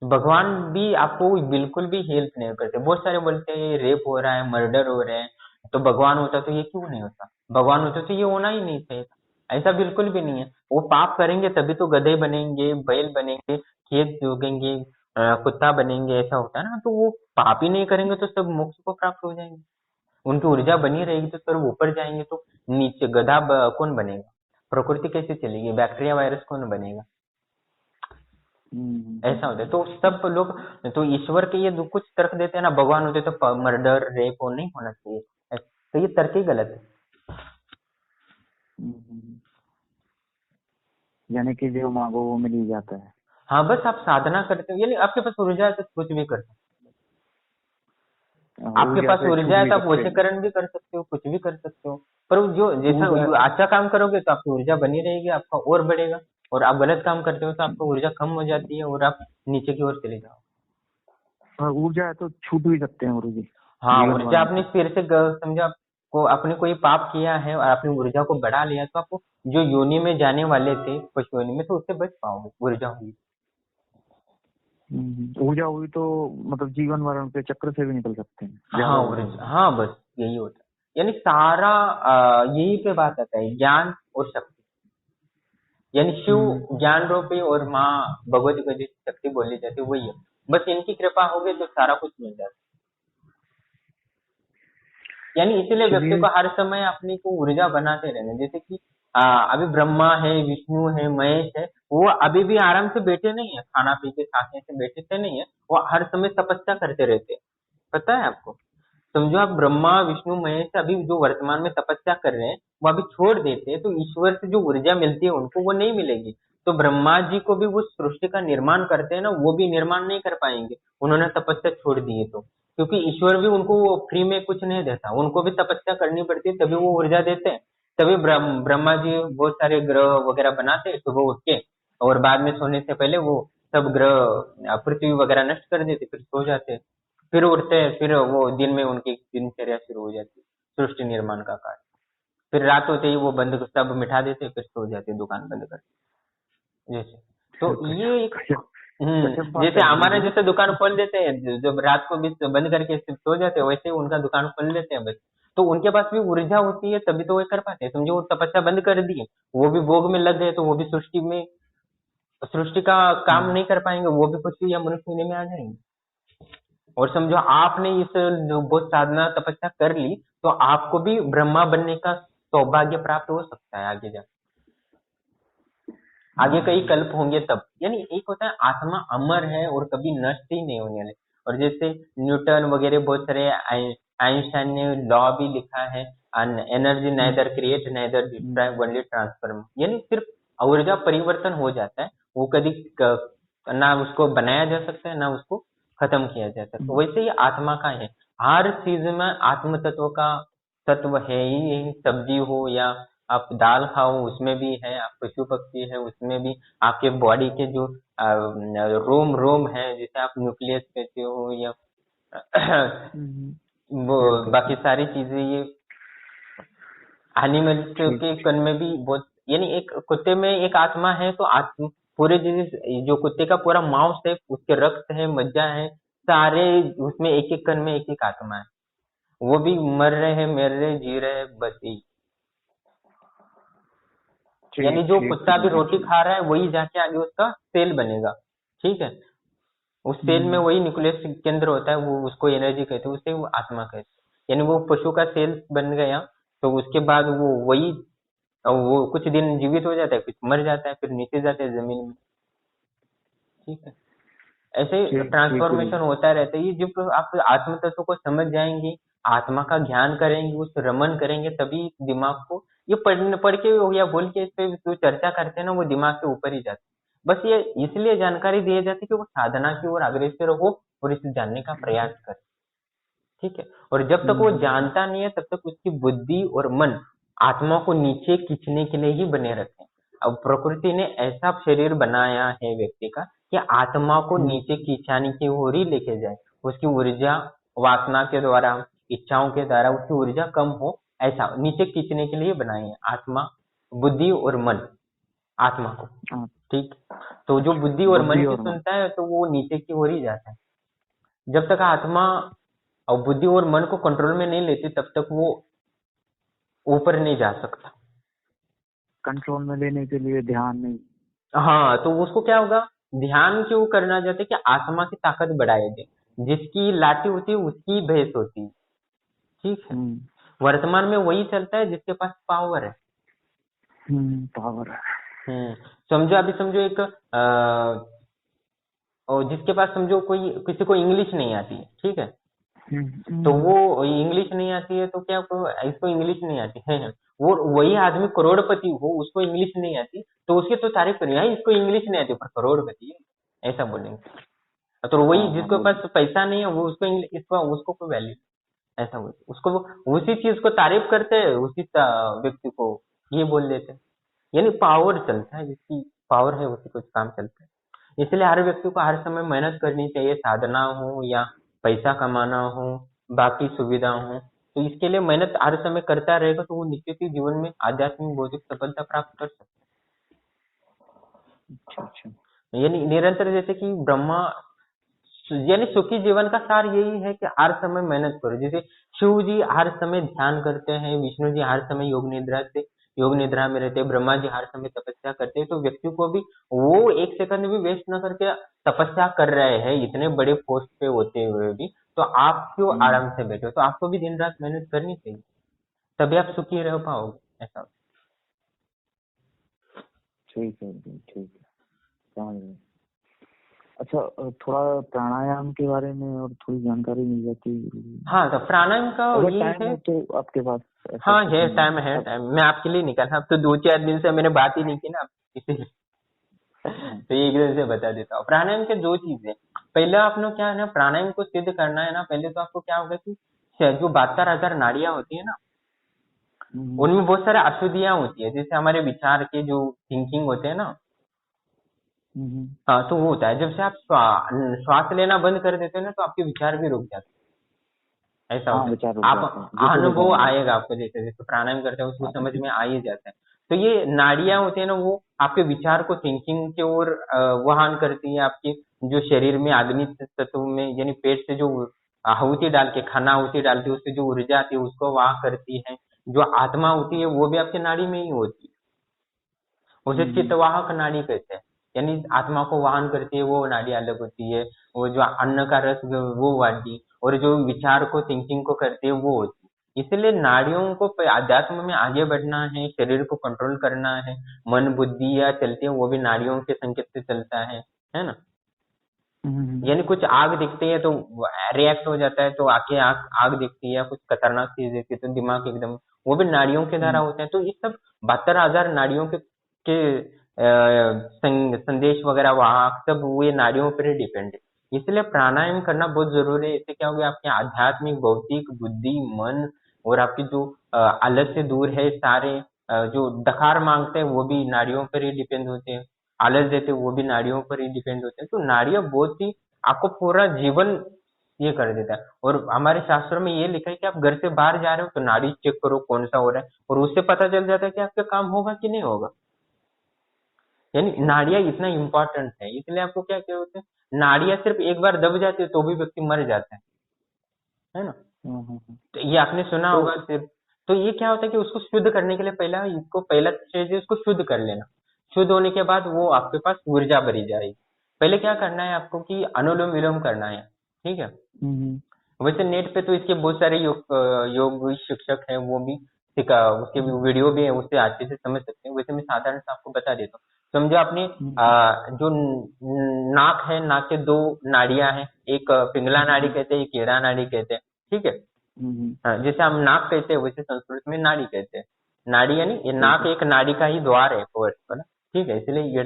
Speaker 1: भगवान भी आपको बिल्कुल भी हेल्प नहीं करते। बहुत सारे बोलते हैं रेप हो रहा है, मर्डर हो रहे हैं, तो भगवान होता तो ये क्यों नहीं होता, भगवान होता तो ये होना ही नहीं चाहिए था। ऐसा बिल्कुल भी नहीं है। वो पाप करेंगे तभी तो गधे बनेंगे, बैल बनेंगे, खेत जोगेंगे, कुत्ता बनेंगे, ऐसा होता है ना। तो वो पाप ही नहीं करेंगे तो सब मोक्ष को प्राप्त हो जाएंगे, उनकी ऊर्जा बनी रहेगी तो सब ऊपर जाएंगे। तो नीचे गधा कौन बनेगा, प्रकृति कैसे चलेगी, बैक्टीरिया वायरस कौन बनेगा, ऐसा होता है। तो सब लोग, तो ईश्वर के ये जो कुछ तर्क देते हैं ना, भगवान होते तो मर्डर रेप वो नहीं होना चाहिए, तो ये तर्क ही गलत है।
Speaker 2: यानी कि जो मांगो वो मिल ही जाता है।
Speaker 1: हाँ, बस आप साधना करते हो, यानी आपके पास ऊर्जा है तो कुछ भी कर सकते हो। आपके
Speaker 2: ऊर्जा
Speaker 1: पास
Speaker 2: से
Speaker 1: ऊर्जा
Speaker 2: छूट
Speaker 1: है
Speaker 2: भी
Speaker 1: तो आप
Speaker 2: सकते हैं।
Speaker 1: वशीकरण भी कर सकते हो, कुछ भी कर सकते हो। पर वो जो जैसा
Speaker 2: ऊर्जा,
Speaker 1: अच्छा काम करोगे तो आपकी ऊर्जा बनी रहेगी, आपका और बढ़ेगा। और आप गलत काम करते हो तो आपकी ऊर्जा कम हो जाती है और आप नीचे की ओर चले जाओ।
Speaker 2: ऊर्जा है तो छूट भी सकते हैं गुरु जी,
Speaker 1: हाँ,
Speaker 2: जीवन
Speaker 1: ऊर्जा
Speaker 2: मरण
Speaker 1: आपने
Speaker 2: से।
Speaker 1: फिर से समझो, आपको आपने कोई पाप किया है और अपनी ऊर्जा को बढ़ा लिया, तो आपको जो योनि में जाने वाले थे पशु योनि में, तो उससे बच पाओगे, ऊर्जा हुई।
Speaker 2: ऊर्जा हुई तो मतलब जीवन मरण के चक्र से भी निकल सकते हैं, ज्यादा
Speaker 1: हाँ,
Speaker 2: ऊर्जा
Speaker 1: ऊर्जा,
Speaker 2: हुई।
Speaker 1: हाँ, बस यही होता है। यानी सारा यही पे बात आता है, ज्ञान और शक्ति। यानी शिव ज्ञान रूपी और माँ भगवती को जिस शक्ति बोली जाती है वही है। बस इनकी कृपा होगी तो सारा कुछ मिल जाता है। यानी इसीलिए व्यक्ति
Speaker 2: चलिए।
Speaker 1: को हर समय अपनी को ऊर्जा बनाते रहना। जैसे कि अभी ब्रह्मा है, विष्णु है, महेश है, वो अभी भी आराम से बैठे नहीं है, खाना पी के खाते से बैठे से नहीं है, वो हर समय तपस्या करते रहते हैं। पता है आपको? समझो आप ब्रह्मा विष्णु महेश अभी जो वर्तमान में तपस्या कर रहे हैं, वो अभी छोड़ देते हैं तो ईश्वर से जो ऊर्जा मिलती है उनको वो नहीं मिलेगी। तो ब्रह्मा जी को भी वो सृष्टि का निर्माण करते हैं ना, वो भी निर्माण नहीं कर पाएंगे, उन्होंने तपस्या छोड़ दी है तो। क्योंकि ईश्वर भी उनको वो फ्री में कुछ नहीं देता, उनको भी तपस्या करनी पड़ती है, तभी वो ऊर्जा देते हैं। तभी ब्रह्मा जी बहुत सारे ग्रह वगैरह बनाते हैं सुबह उठ के, और बाद में सोने से पहले वो सब ग्रह पृथ्वी वगैरह नष्ट कर देते, फिर सो जाते, फिर उठते हैं, फिर वो दिन में उनकी दिनचर्या शुरू हो जाती है, सृष्टि निर्माण का कार्य। फिर रात होते ही वो बंद सब मिटा देते, फिर सो जाते, दुकान बंद कर जैसे। तो ये एक
Speaker 2: गजब बात
Speaker 1: जैसे
Speaker 2: है गुरु
Speaker 1: हमारे
Speaker 2: जी।
Speaker 1: जैसे दुकान खोल देते हैं, जब रात को भी बंद करके सिर्फ सो जाते हैं, वैसे ही उनका दुकान खोल देते हैं बस। तो उनके पास भी ऊर्जा होती है तभी तो वो कर पाते हैं। समझो वो तपस्या बंद कर दी, वो भी भोग में लग गए, तो वो भी सृष्टि का काम नहीं कर पाएंगे, वो भी पशु या मनुष्य होने में आ जाएंगे। और समझो आपने इस जो बहुत साधना तपस्या कर ली, तो आपको भी ब्रह्मा बनने का सौभाग्य प्राप्त हो सकता है आगे जाकर। आगे कई कल्प होंगे तब। यानी एक होता है आत्मा अमर है और कभी नष्ट ही नहीं होने वाले। और जैसे न्यूटन वगैरह बहुत सारे आइंस्टाइन ने लॉ भी लिखा है, energy neither create neither destroy only transform. यानी सिर्फ ऊर्जा परिवर्तन हो जाता है, वो कभी ना उसको बनाया जा सकता है ना उसको खत्म किया जा सकता है। वैसे ही आत्मा का है, हर चीज में आत्म तत्व का तत्व है ही। सब्जी हो या आप दाल खाओ उसमें भी है, आप पशु पक्षी है उसमें भी, आपके बॉडी के जो रोम रोम है, जैसे आप न्यूक्लियस कहते हो या वो
Speaker 2: बिल्कुल।
Speaker 1: बाकी सारी चीजें, ये एनिमल्स
Speaker 2: ठीक।
Speaker 1: के कण में भी बहुत, यानी एक कुत्ते में एक आत्मा है, तो आत्मा पूरे जो कुत्ते का पूरा मांस है, उसके रक्त है, मज्जा है, सारे उसमें एक एक कण में एक एक आत्मा है। वो भी मर रहे हैं, मर रहे, जी रहे हैं, बस यही। यानी
Speaker 2: ठीक
Speaker 1: जो
Speaker 2: ठीक
Speaker 1: कुत्ता
Speaker 2: गुरु
Speaker 1: भी
Speaker 2: जी,
Speaker 1: रोटी
Speaker 2: ठीक।
Speaker 1: खा रहा है वही जाके आगे उसका सेल बनेगा। ठीक है, उस सेल में वही न्यूक्लियस केंद्र होता है, वो उसको एनर्जी कहते हैं, उसे वो आत्मा कहते हैं। यानी वो पशु का सेल बन गया, तो उसके बाद वो वही, वो कुछ दिन जीवित हो जाता है, फिर मर जाता है, फिर नीचे जाता है जमीन में। ठीक है, ऐसे
Speaker 2: ठीक ठीक गुरु
Speaker 1: ट्रांसफॉर्मेशन
Speaker 2: जी।
Speaker 1: होता रहता है। ये जब आप आत्म तत्व को समझ जाएंगे, आत्मा का ज्ञान करेंगे, उस रमन करेंगे, तभी दिमाग को ये पढ़ के हो या बोल के इस पे जो चर्चा करते हैं ना, वो दिमाग के ऊपर ही जाते हैं। बस ये इसलिए जानकारी दी जाती है कि वो साधना की ओर अग्रसर हो और इसे जानने का प्रयास करे। ठीक है, और जब तक वो जानता नहीं है तब तक उसकी बुद्धि और मन आत्मा को नीचे खींचने के लिए ही बने रहते हैं। अब प्रकृति ने ऐसा शरीर बनाया है व्यक्ति का कि आत्मा को
Speaker 2: हम्म,
Speaker 1: नीचे खींचाने की ओर ही लेके जाए, उसकी ऊर्जा वासना के द्वारा, इच्छाओं के द्वारा उसकी ऊर्जा कम हो, ऐसा नीचे खींचने के लिए बनाए हैं आत्मा, बुद्धि और मन, आत्मा को।
Speaker 2: हाँ,
Speaker 1: ठीक, तो जो
Speaker 2: अच्छा,
Speaker 1: बुद्धि और मन
Speaker 2: बुद्धि
Speaker 1: की
Speaker 2: और मन।
Speaker 1: सुनता है तो वो नीचे की ओर ही जाता है। जब तक आत्मा और बुद्धि और मन को कंट्रोल में नहीं लेती तब तक वो ऊपर नहीं जा सकता।
Speaker 2: कंट्रोल में लेने के लिए ध्यान नहीं।
Speaker 1: हाँ, तो उसको क्या होगा, ध्यान क्यों करना चाहते हैं कि आत्मा की ताकत बढ़ाए दे, जिसकी लाठी होती है उसकी भैंस होती है। ठीक है,
Speaker 2: हम्म,
Speaker 1: वर्तमान में वही चलता है जिसके पास पावर है।
Speaker 2: पावर है।
Speaker 1: समझो, अभी समझो एक और जिसके पास समझो कोई किसी को इंग्लिश नहीं आती है, ठीक है,
Speaker 2: हम्म,
Speaker 1: तो
Speaker 2: हम्म,
Speaker 1: वो इंग्लिश नहीं आती है तो क्या इसको इंग्लिश नहीं आती है, वो वही आदमी करोड़पति हो उसको इंग्लिश नहीं आती तो उसकी तो तारीफ करेंगे, "हाँ, इसको इंग्लिश नहीं आती पर करोड़पति है", ऐसा बोलेंगे। तो वही
Speaker 2: हाँ हाँ,
Speaker 1: जिसके
Speaker 2: बोलो।
Speaker 1: पास पैसा नहीं है वो उसको इसको उसको कोई वैल्यू, ऐसा हो उसको उसी चीज को तारीफ करते हैं, उसी व्यक्ति को ये बोल देते हैं। यानी पावर चलता है, जिसकी पावर है उसी कुछ काम चलता है। इसलिए हर व्यक्ति को हर समय मेहनत करनी चाहिए, साधना हो या पैसा कमाना हो, बाकी सुविधा हो, तो इसके लिए मेहनत हर समय करता रहेगा तो वो निश्चित ही जीवन में आध्यात्मिक भौतिक सफलता प्राप्त कर सकता
Speaker 2: अच्छा अच्छा।
Speaker 1: है। यानी निरंतर, जैसे कि ब्रह्मा, यानी सुखी जीवन का सार यही है कि हर समय मेहनत करो। जैसे शिव जी हर समय ध्यान करते हैं, विष्णु जी हर समय योग निद्रा में रहते हैं, ब्रह्मा जी हर समय तपस्या करते हैं, तो व्यक्ति को भी वो एक सेकंड भी वेस्ट न करके तपस्या कर रहे हैं इतने बड़े पोस्ट पे होते हुए भी, तो आप क्यों
Speaker 2: हम्म,
Speaker 1: आराम से बैठे हो? तो आपको भी दिन रात मेहनत करनी चाहिए, तभी आप सुखी रह पाओगे, ऐसा।
Speaker 2: ठीक है जी, ठीक है, समझ गए। अच्छा, थोड़ा प्राणायाम के बारे में और थोड़ी जानकारी मिल जाती।
Speaker 1: हाँ, तो प्राणायाम का
Speaker 2: अगर
Speaker 1: ये
Speaker 2: टाइम
Speaker 1: है।
Speaker 2: हो तो आपके पास ऐसा
Speaker 1: हाँ,
Speaker 2: कुछ
Speaker 1: है
Speaker 2: नहीं
Speaker 1: टाइम, है
Speaker 2: अब।
Speaker 1: टाइम, मैं आपके लिए निकाला, अब तो 2-4 दिन से मैंने बात ही नहीं की ना, इसीलिए
Speaker 2: हाँ,
Speaker 1: तो एक दिन से बता देता हूँ। प्राणायाम के दो चीजें, पहले आपने क्या है ना, प्राणायाम को सिद्ध करना है ना, पहले तो आपको क्या होगा कि जो 72,000 नाड़ियां होती है ना,
Speaker 2: हम्म,
Speaker 1: उनमें बहुत सारे अशुद्धियां होती है, जैसे हमारे विचार के जो थिंकिंग होते हैं ना।
Speaker 2: हम्म,
Speaker 1: हाँ, तो वो होता है जब से आप श्वास लेना बंद कर देते हैं ना तो आपके विचार भी रुक जाते हैं, ऐसा
Speaker 2: हाँ,
Speaker 1: होता है।
Speaker 2: विचार रुक जाते हैं,
Speaker 1: आप
Speaker 2: ये तो देखा है
Speaker 1: अनुभव
Speaker 2: मैंने।
Speaker 1: आएगा आपको, जैसे जैसे प्राणायाम करते हैं उसको
Speaker 2: हाँ,
Speaker 1: समझ में आ ही जाता है। तो ये नाड़ियां होती है ना, वो आपके विचार को थिंकिंग की ओर वहन करती है, आपके जो शरीर में अग्नि तत्व में, यानी पेट से जो आहुति डाल के, खाना आहुति डालती है, उससे जो ऊर्जा आती है उसको वाह करती है। जो आत्मा होती है वो भी आपकी नाड़ी में ही होती है, उसे
Speaker 2: हम्म,
Speaker 1: चित्तवाहक नाड़ी कहते हैं। यानी आत्मा को वाहन करती है वो नाड़ी अलग होती है, वो जो अन्न का रस वो वाली, और जो विचार को थिंकिंग को करती है वो होती है। इसलिए नाड़ियों को अध्यात्म में आगे बढ़ना है, शरीर को कंट्रोल करना है, मन बुद्धि या चलती है वो भी नाड़ियों के संकेत से चलता है ना।
Speaker 2: हम्म,
Speaker 1: यानी कुछ आग दिखती है तो रिएक्ट हो जाता है, तो आंखें आग आग दिखती है, या कुछ खतरनाक चीज दिखती है तो दिमाग एकदम, वो भी नाड़ियों के द्वारा
Speaker 2: हम्म,
Speaker 1: होते हैं। तो ये सब 72,000 नाड़ियों के संदेश वगैरह वाहक सब वो ये नाड़ियों पर ही डिपेंड है। इसलिए प्राणायाम करना बहुत जरूरी है। इससे क्या होगा, आपके आध्यात्मिक भौतिक बुद्धि मन और आपकी जो आलस से दूर है, सारे जो डकार मांगते हैं वो भी नाड़ियों पर ही डिपेंड होते हैं, आलस देते हैं वो भी नाड़ियों पर ही डिपेंड होते हैं। तो नाड़ियां बहुत ही आपको पूरा जीवन ये कर देता है। और हमारे शास्त्रों में ये लिखा है कि आप घर से बाहर जा रहे हो तो नाड़ी चेक करो कौन सा हो रहा है, और उससे पता चल जाता है कि आपका काम होगा कि नहीं होगा। यानी
Speaker 2: अच्छा अच्छा।
Speaker 1: नाड़ियां इतना इंपॉर्टेंट है, इसलिए आपको क्या क्या होते हैं, नाड़ियां सिर्फ एक बार दब जाती है तो भी व्यक्ति मर जाता है ना। तो ये आपने सुना
Speaker 2: तो
Speaker 1: होगा सिर्फ। तो ये क्या होता है कि उसको शुद्ध करने के लिए पहला स्टेज है उसको शुद्ध कर लेना। शुद्ध होने के बाद वो आपके पास ऊर्जा भरी जाएगी। पहले क्या करना है आपको कि अनुलोम विलोम करना है, ठीक है।
Speaker 2: हम्म,
Speaker 1: वैसे नेट पे तो इसके बहुत सारे योग शिक्षक हैं, वो भी सिखा, उसके भी
Speaker 2: हम्म,
Speaker 1: वीडियो भी है, उससे अच्छे से समझ सकते हैं। वैसे मैं साधारण से आपको बता देता हूँ। समझो आपने
Speaker 2: हम्म,
Speaker 1: जो नाक है, नाक के दो नाड़ियां हैं, एक पिंगला नाड़ी
Speaker 2: हम्म,
Speaker 1: कहते हैं, एक ईड़ा नाड़ी कहते हैं, ठीक है।
Speaker 2: हम्म,
Speaker 1: हाँ, जैसे हम नाक कहते हैं वैसे संस्कृत में नाड़ी कहते हैं। नाड़ी यानी ये
Speaker 2: ठीक
Speaker 1: नाक
Speaker 2: है।
Speaker 1: एक नाड़ी का ही द्वार है, पोर्ट का ना, ठीक है, इसलिए
Speaker 2: हम्म,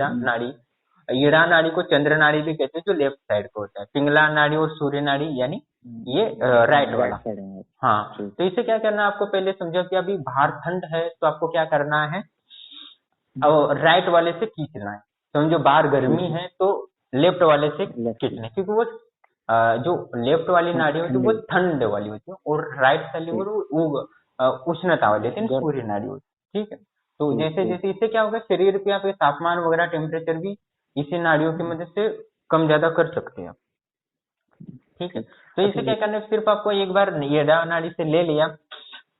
Speaker 1: ईड़ा नाड़ी को चंद्र नाड़ी भी कहते हैं, जो लेफ्ट साइड को होता है। पिंगला नाड़ी और सूर्य नाड़ी यानी ये राइट
Speaker 2: राइट
Speaker 1: वाला।
Speaker 2: साइड में।
Speaker 1: हाँ,
Speaker 2: ठीक
Speaker 1: तो
Speaker 2: है।
Speaker 1: इसे क्या करना है आपको, पहले समझो कि अभी बाहर ठंड है तो आपको क्या करना है,
Speaker 2: हम्म,
Speaker 1: अब राइट वाले से खींचना है। समझो बाहर गर्मी
Speaker 2: ठीक है।
Speaker 1: है तो लेफ्ट वाले से
Speaker 2: लेफ्ट।
Speaker 1: खींचना है, क्योंकि वो जो लेफ्ट वाली नाड़ी होती है वो ठंड वाली होती है, और राइट वाली वो उष्णता वाली होती है, सूर्य नाड़ी होती है। ठीक है, तो जैसे जैसे इससे क्या होगा, शरीर पे आप तापमान वगैरह टेम्परेचर भी इसी नाड़ियों की मदद से कम ज्यादा कर सकते हैं। ठीक है, तो इसे क्या करना है, सिर्फ आपको एक बार ये नाड़ी से ले लिया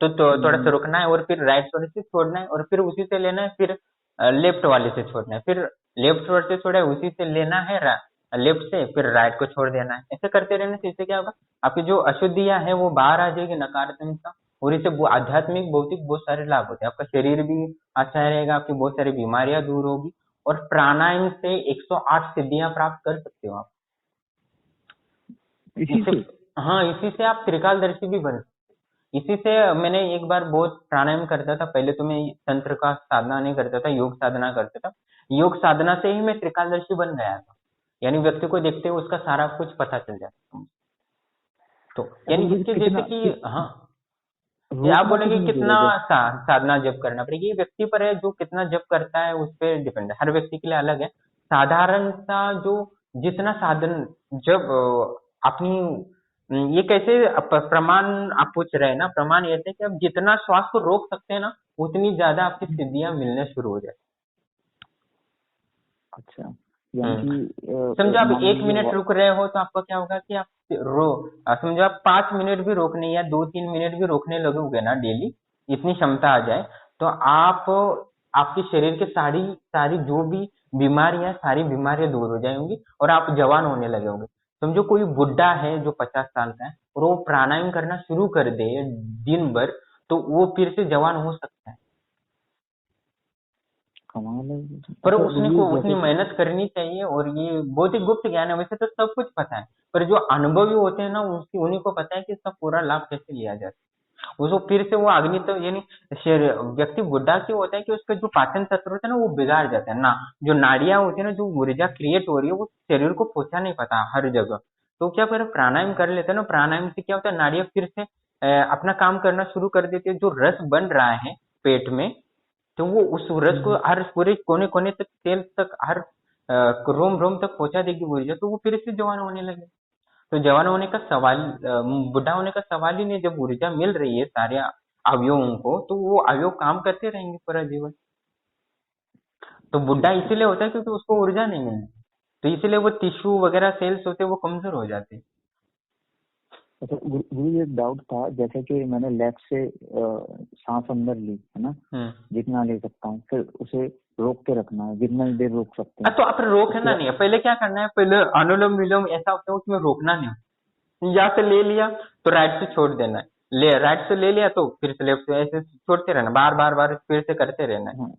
Speaker 1: तो थोड़ा सा रुकना है, और फिर राइट वाले से छोड़ना है, और फिर उसी से लेना है, फिर लेफ्ट वाले से छोड़ना है, फिर लेफ्ट वाले से छोड़ा है उसी से लेना है लेफ्ट से, फिर राइट को छोड़ देना है। ऐसे करते रहने से इससे क्या होगा, आपकी जो अशुद्धियां है वो बाहर आ जाएगी, नकारात्मकता, और इससे आध्यात्मिक भौतिक बहुत सारे लाभ होते हैं। आपका शरीर भी अच्छा रहेगा, आपकी बहुत सारी बीमारियां दूर होगी, और प्राणायाम से 108 सिद्धियां प्राप्त कर सकते हो आप। हाँ, इसी से आप त्रिकालदर्शी भी बन सकते हो। इसी से मैंने एक बार बहुत प्राणायाम करता था, पहले तो मैं तंत्र का साधना नहीं करता था, योग साधना करता था। योग साधना से ही मैं त्रिकालदर्शी बन गया था, यानी व्यक्ति को देखते हुए उसका सारा कुछ पता चल जाता। तो यानी इसके जैसे कि हाँ, ये आप बोलेंगे कितना साधना जप करना पड़ेगा, ये व्यक्ति पर है, जो कितना जप करता है उस पर डिपेंड है, हर व्यक्ति के लिए अलग है। साधारणता जो जितना साधन जब अपनी ये कैसे प्रमाण आप पूछ रहे हैं ना, प्रमाण ऐसे कि आप जितना श्वास को रोक सकते हैं ना, उतनी ज्यादा आपकी सिद्धियां मिलने शुरू हो जाए।
Speaker 2: अच्छा, यानी कि
Speaker 1: समझो आप 1 मिनट रुक रहे हो तो आपका क्या होगा कि आप समझो आप 5 मिनट भी रोकने या 2-3 मिनट भी रोकने लगोगे ना डेली, इतनी क्षमता आ जाए, तो आप आपके शरीर के सारी सारी जो भी बीमारियां, सारी बीमारियां दूर हो जाएंगी, और आप जवान होने लगे होंगे। समझो कोई बुढ़ा है जो 50 साल का है, और वो प्राणायाम करना शुरू कर दे दिन भर, तो वो फिर से जवान हो सकता है।
Speaker 2: कमाल है।
Speaker 1: पर उसने को उतनी मेहनत करनी चाहिए, और ये बहुत ही गुप्त ज्ञान है, वैसे तो सब कुछ पता है, पर जो अनुभवी होते हैं ना उन्हीं को पता है कि इसका पूरा लाभ कैसे लिया जाए। उसको फिर से वो अग्नि, तो यानी व्यक्ति बुढ़ा क्यों होता है कि उसका जो पाचन तंत्र होता है ना वो बिगाड़ जाता है ना, जो नाड़ियां होती है ना, जो ऊर्जा क्रिएट हो रही है वो शरीर को पहुंचा नहीं पाता हर जगह। तो क्या फिर प्राणायाम कर लेते हैं ना, प्राणायाम से क्या होता है, नाड़ियां फिर से अपना काम करना शुरू कर देती है, जो रस बन रहा है पेट में, तो वो उस रस को हर पूरे कोने कोने तक, सेल तक, हर रोम रोम तक पहुंचा देगी ऊर्जा, तो वो फिर से जवान होने लगे। तो जवान होने का सवाल, बुढ़ा होने का सवाल ही नहीं, जब ऊर्जा मिल रही है सारे अवयवों को, तो वो अवयव काम करते रहेंगे पूरा जीवन। तो बुढ़ा इसीलिए होता है क्योंकि उसको ऊर्जा नहीं मिलती, तो इसीलिए वो टिश्यू वगैरह सेल्स होते हैं वो कमजोर हो जाते हैं।
Speaker 2: अच्छा गुरु, एक डाउट था, जैसे कि मैंने लेफ्ट से सांस अंदर ली है ना, जितना ले सकता हूँ, फिर उसे रोक के रखना है, जितना देर रोक सकते हैं।
Speaker 1: तो आप रोकना नहीं है, पहले क्या करना है, पहले अनुलोम विलोम ऐसा होता है उसमें रोकना नहीं, या से ले लिया तो राइट से छोड़ देना है, राइट से ले लिया तो फिर से लेफ्ट से, ऐसे छोड़ते रहना, बार बार बार फिर से करते रहना है।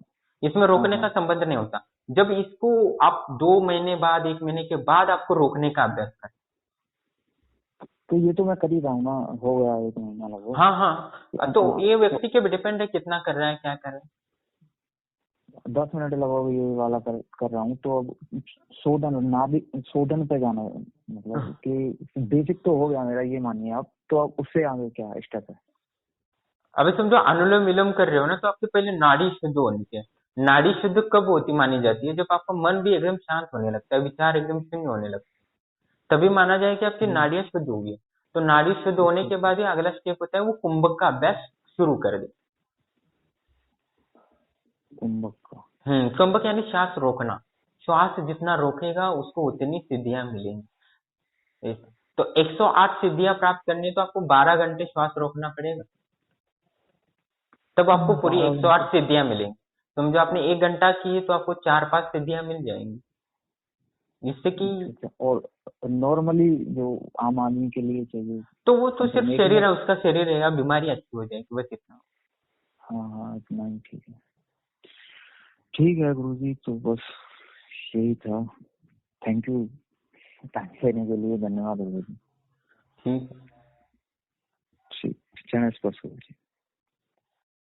Speaker 1: इसमें रोकने का संबंध नहीं होता। जब इसको आप 2 महीने बाद, 1 महीने के बाद आपको रोकने का अभ्यास करें।
Speaker 2: तो ये तो मैं कर ही रहा हूँ ना, हो गया 1 महीना लगभग।
Speaker 1: हाँ हाँ, तो ये व्यक्ति के डिपेंड है कितना कर रहा है, क्या कर रहा है।
Speaker 2: 10 मिनट लगभग ये वाला कर रहा हूँ। तो अब शोधन पे जाना है, मतलब कि बेसिक तो हो गया मेरा, ये मानिए आप। तो अब उससे आगे क्या स्टेप है?
Speaker 1: अभी समझो अनुलोम विलोम कर रहे हो ना, तो आपके पहले नाड़ी शुद्ध होनी चाहिए। नाड़ी शुद्ध कब होती मानी जाती है, जब आपका मन भी एकदम शांत होने लगता है, विचार एकदम शून्य होने लगता है, तभी माना जाए कि आपकी नाड़ियां शुद्ध होगी। तो नाड़ी शुद्ध होने के बाद ही अगला स्टेप होता है वो कुंभक का अभ्यास शुरू कर दे।
Speaker 2: कुंभक का?
Speaker 1: कुंभक यानी श्वास रोकना। श्वास जितना रोकेगा उसको उतनी सिद्धियां मिलेंगी। तो 108 सिद्धियां प्राप्त करनी तो आपको 12 घंटे श्वास रोकना पड़ेगा, तब आपको पूरी 108 सिद्धियां मिलेंगी। समझो आपने 1 घंटा की तो आपको 4-5 सिद्धियां मिल जाएंगी, जिससे कि
Speaker 2: और नॉर्मली जो आम आदमी के लिए चाहिए
Speaker 1: तो वो तो सिर्फ शरीर है, उसका शरीर रहेगा, बीमारी अच्छी हो जाएगी, बस इतना।
Speaker 2: हाँ, इतना ही ठीक है। ठीक है गुरुजी, तो बस यही था। थैंक यू टाइम देने के लिए, धन्यवाद गुरुजी।
Speaker 1: ठीक,
Speaker 2: चैनल स्पर्श गुरुजी।